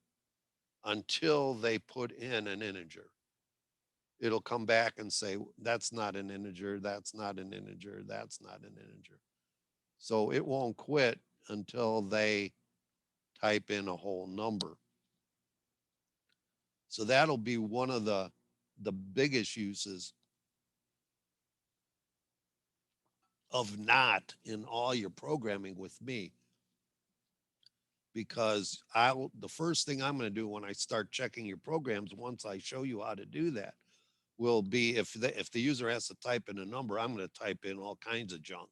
Speaker 1: until they put in an integer. It'll come back and say, that's not an integer, that's not an integer, that's not an integer. So it won't quit until they type in a whole number. So that'll be one of the biggest uses of not in all your programming with me. Because the first thing I'm going to do when I start checking your programs, once I show you how to do that, will be if the user has to type in a number, I'm going to type in all kinds of junk.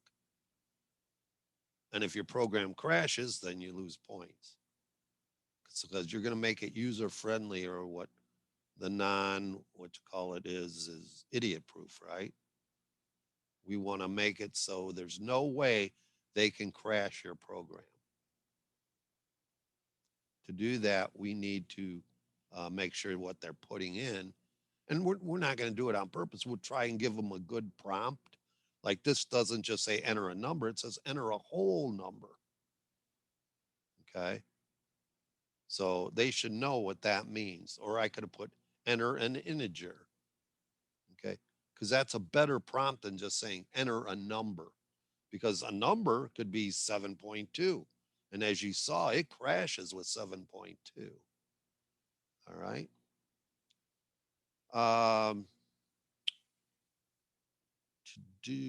Speaker 1: And if your program crashes, then you lose points. Because you're going to make it user friendly, or what the what you call it is idiot proof, right? We want to make it so there's no way they can crash your program. To do that, we need to make sure what they're putting in, and we're not going to do it on purpose. We'll try and give them a good prompt. Like this doesn't just say enter a number, it says enter a whole number. Okay. So they should know what that means. Or I could have put enter an integer. Okay. Because that's a better prompt than just saying enter a number. Because a number could be 7.2. And as you saw, it crashes with 7.2. All right. To do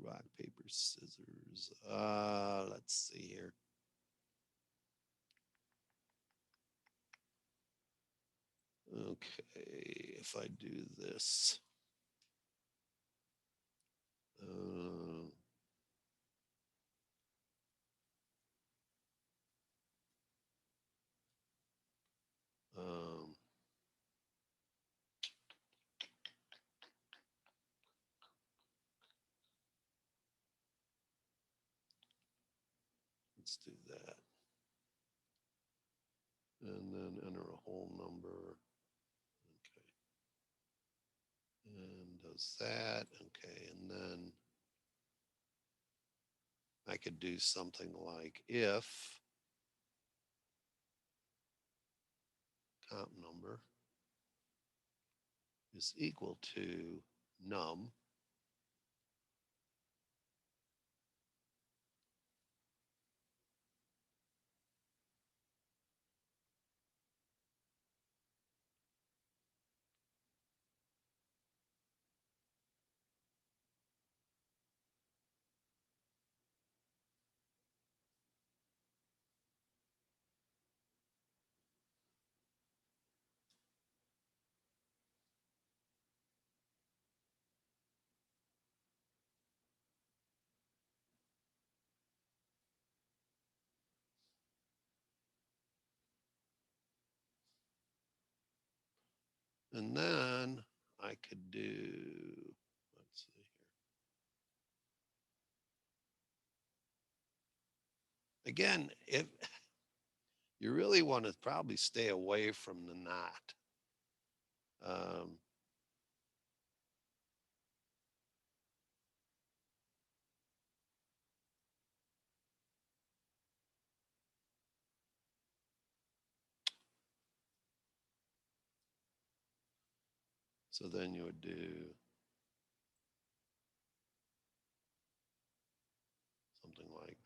Speaker 1: rock, paper, scissors. Let's see here. Okay, if I do this. Um, let's do that. And then enter a whole number. Okay. And does that. Okay. And then I could do something like if comp number is equal to num. And then I could do, let's see here. Again, if you really want to probably stay away from the not. So then you would do something like,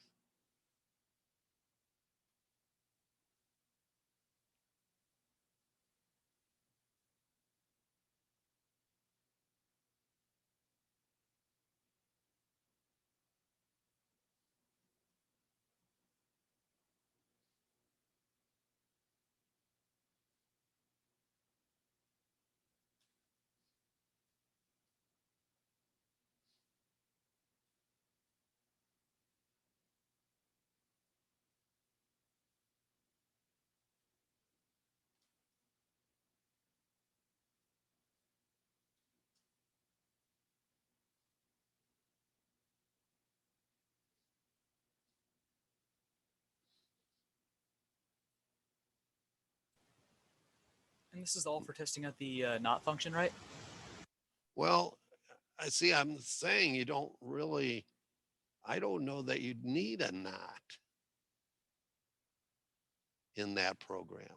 Speaker 6: And this is all for testing out the not function, right?
Speaker 1: well, I see, I'm saying you don't really, I don't know that you'd need a not in that program.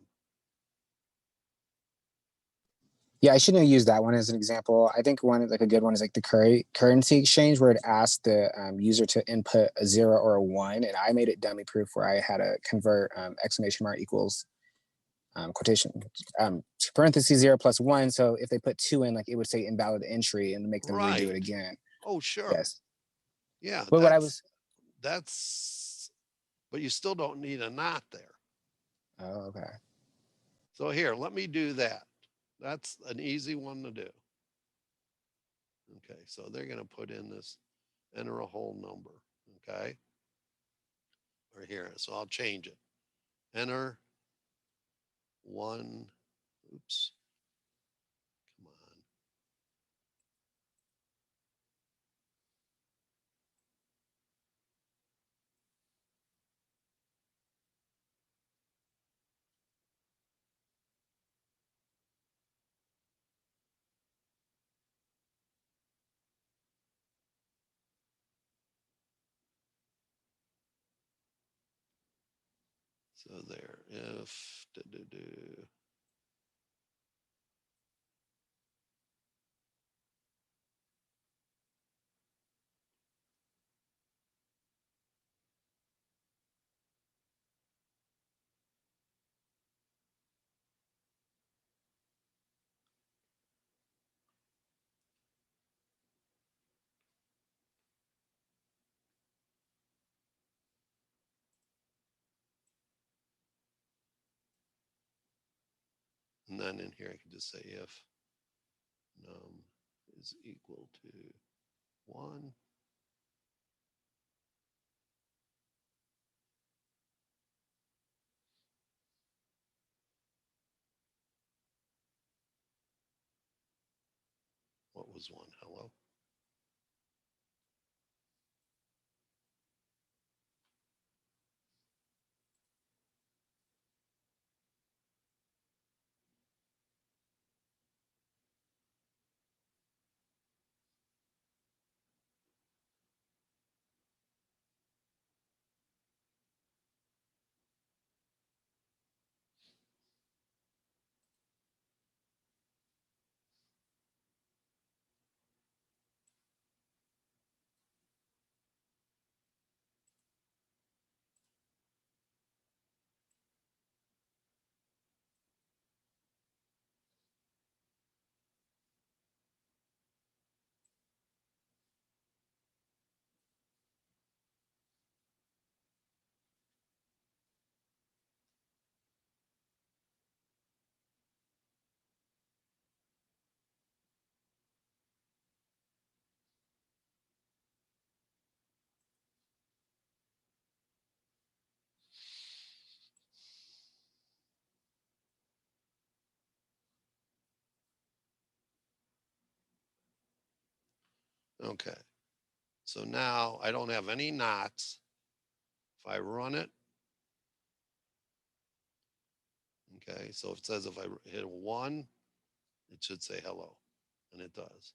Speaker 3: Yeah, I shouldn't have used that one as an example. I think one like a good one is like the currency exchange, where it asked the user to input a 0 or a 1, and I made it dummy proof where I had to convert exclamation mark equals quotation, parentheses 0 plus 1. So if they put 2 in, like it would say invalid entry and make them redo
Speaker 1: Right.
Speaker 3: it again.
Speaker 1: Oh, sure.
Speaker 3: Yes.
Speaker 1: Yeah.
Speaker 3: But what I was,
Speaker 1: But you still don't need a not there.
Speaker 3: oh, okay.
Speaker 1: So here, let me do that. That's an easy one to do. Okay, so they're going to put in this, enter a whole number. Okay. Or here, so I'll change it. Enter 1. Oops. Come on. So there, if, and then in here I can just say if num is equal to 1. What was 1? Hello? Okay. So now I don't have any knots. If I run it, okay, so it says if I hit a 1, it should say hello, and it does.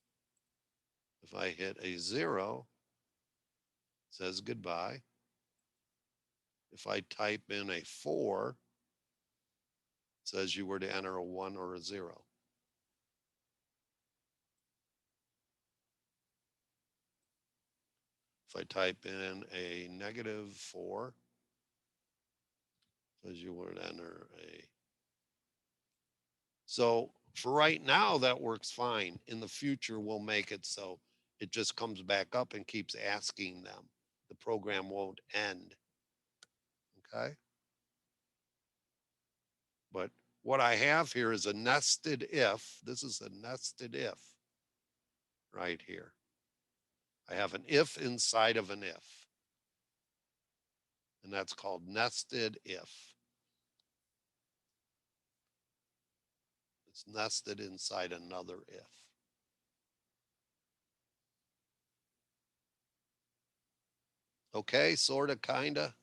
Speaker 1: If I hit a 0, it says goodbye. If I type in a 4, it says you were to enter a 1 or a 0. If I type in a -4, it says you were to enter a. So for right now, that works fine. In the future, we'll make it so it just comes back up and keeps asking them. The program won't end. Okay. But what I have here is a nested if. This is a nested if right here. I have an if inside of an if. And that's called nested if. It's nested inside another if. Okay, sort of, kind of.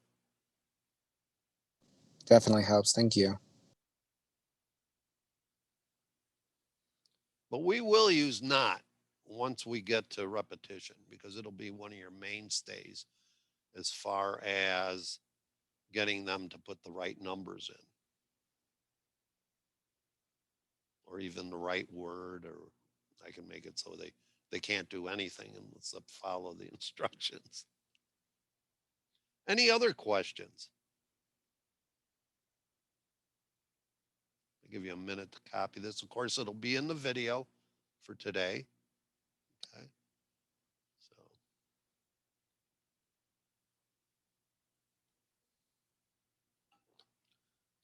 Speaker 3: Definitely helps. Thank you.
Speaker 1: But we will use not once we get to repetition because it'll be one of your mainstays as far as getting them to put the right numbers in. Or even the right word, or I can make it so they can't do anything unless they follow the instructions. Any other questions? I'll give you a minute to copy this. Of course, it'll be in the video for today. Okay. So.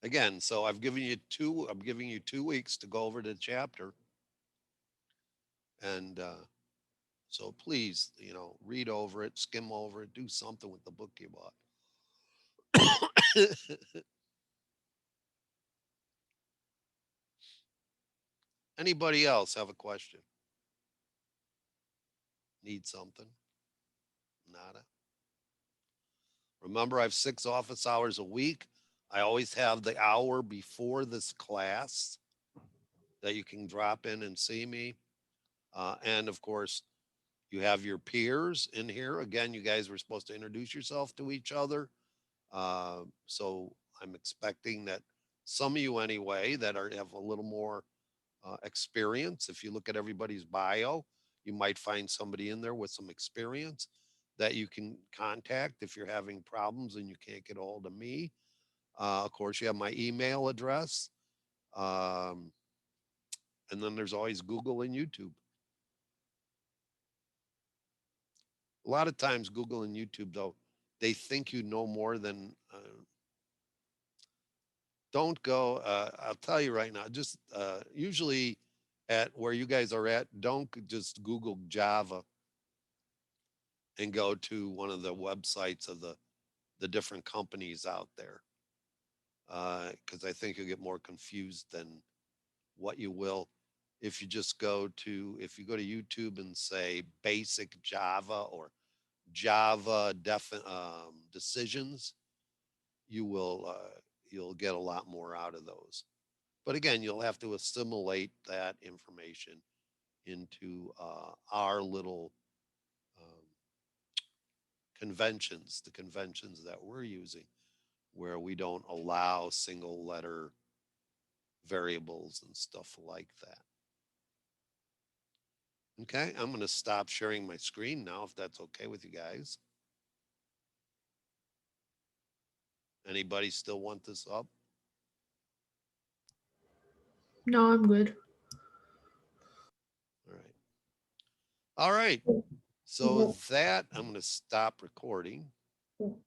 Speaker 1: Again, so I'm giving you 2 weeks to go over the chapter. And so please, read over it, skim over it, do something with the book you bought. Anybody else have a question? Need something? Nada. Remember, I have 6 office hours a week. I always have the hour before this class that you can drop in and see me. And of course, you have your peers in here. Again, you guys were supposed to introduce yourself to each other. So I'm expecting that some of you anyway that have a little more experience. If you look at everybody's bio, you might find somebody in there with some experience that you can contact if you're having problems and you can't get a hold of me. Of course, you have my email address. And then there's always Google and YouTube. A lot of times, Google and YouTube, though, they think you know more than. Don't go. I'll tell you right now, just usually at where you guys are at, don't just Google Java and go to one of the websites of the different companies out there. Because I think you'll get more confused than what you will if you just if you go to YouTube and say basic Java or Java decisions, you'll get a lot more out of those. But again, you'll have to assimilate that information into our little conventions, the conventions that we're using, where we don't allow single letter variables and stuff like that. Okay, I'm going to stop sharing my screen now, if that's okay with you guys. Anybody still want this up?
Speaker 5: No, I'm good.
Speaker 1: All right. All right. So that I'm going to stop recording.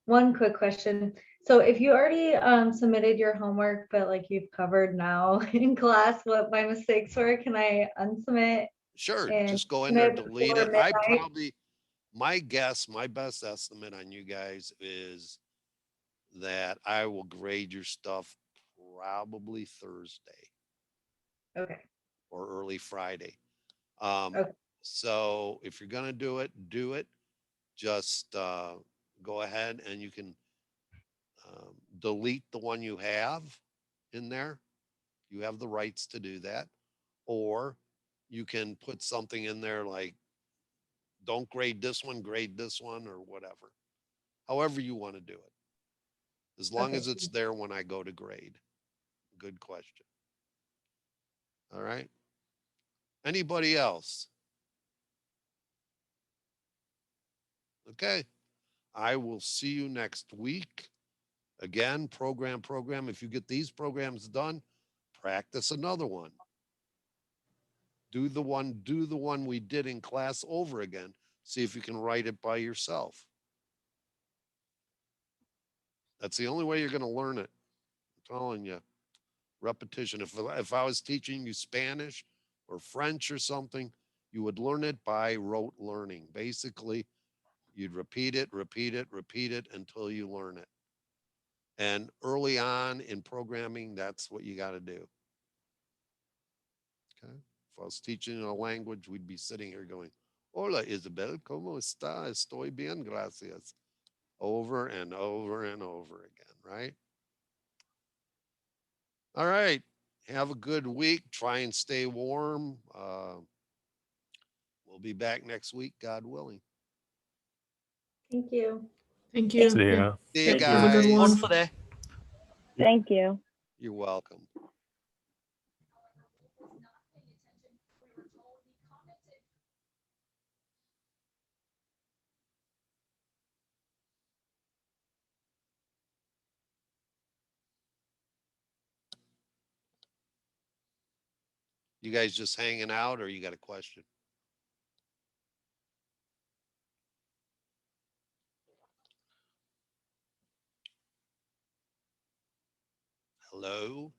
Speaker 2: One quick question. So if you already submitted your homework, but like you've covered now in class what my mistakes were, can I unsubmit?
Speaker 1: Sure,
Speaker 2: And
Speaker 1: just go in there,
Speaker 2: submit
Speaker 1: delete
Speaker 2: before
Speaker 1: it.
Speaker 2: midnight?
Speaker 1: My best estimate on you guys is that I will grade your stuff probably Thursday
Speaker 2: Okay.
Speaker 1: or early Friday.
Speaker 2: Okay.
Speaker 1: So if you're gonna do it. Just go ahead and you can delete the one you have in there. You have the rights to do that. Or you can put something in there like, don't grade this one, or whatever. However you want to do it. As long
Speaker 2: Okay.
Speaker 1: as it's there when I go to grade. Good question. All right. Anybody else? Okay. I will see you next week. Again, program. If you get these programs done, practice another one. Do the one we did in class over again. See if you can write it by yourself. That's the only way you're going to learn it. I'm telling you. Repetition. If I was teaching you Spanish or French or something, you would learn it by rote learning. Basically, you'd repeat it until you learn it. And early on in programming, that's what you got to do. Okay. If I was teaching a language, we'd be sitting here going, "Hola, Isabel, ¿cómo está? Estoy bien, gracias." Over and over and over again, right? All right. Have a good week. Try and stay warm. We'll be back next week, God willing.
Speaker 2: Thank you.
Speaker 5: Thank you.
Speaker 4: So yeah.
Speaker 1: See you
Speaker 5: Have a good
Speaker 1: guys.
Speaker 5: one.
Speaker 6: Wonderful day.
Speaker 7: Thank you.
Speaker 1: You're welcome. You guys just hanging out or you got a question? Hello?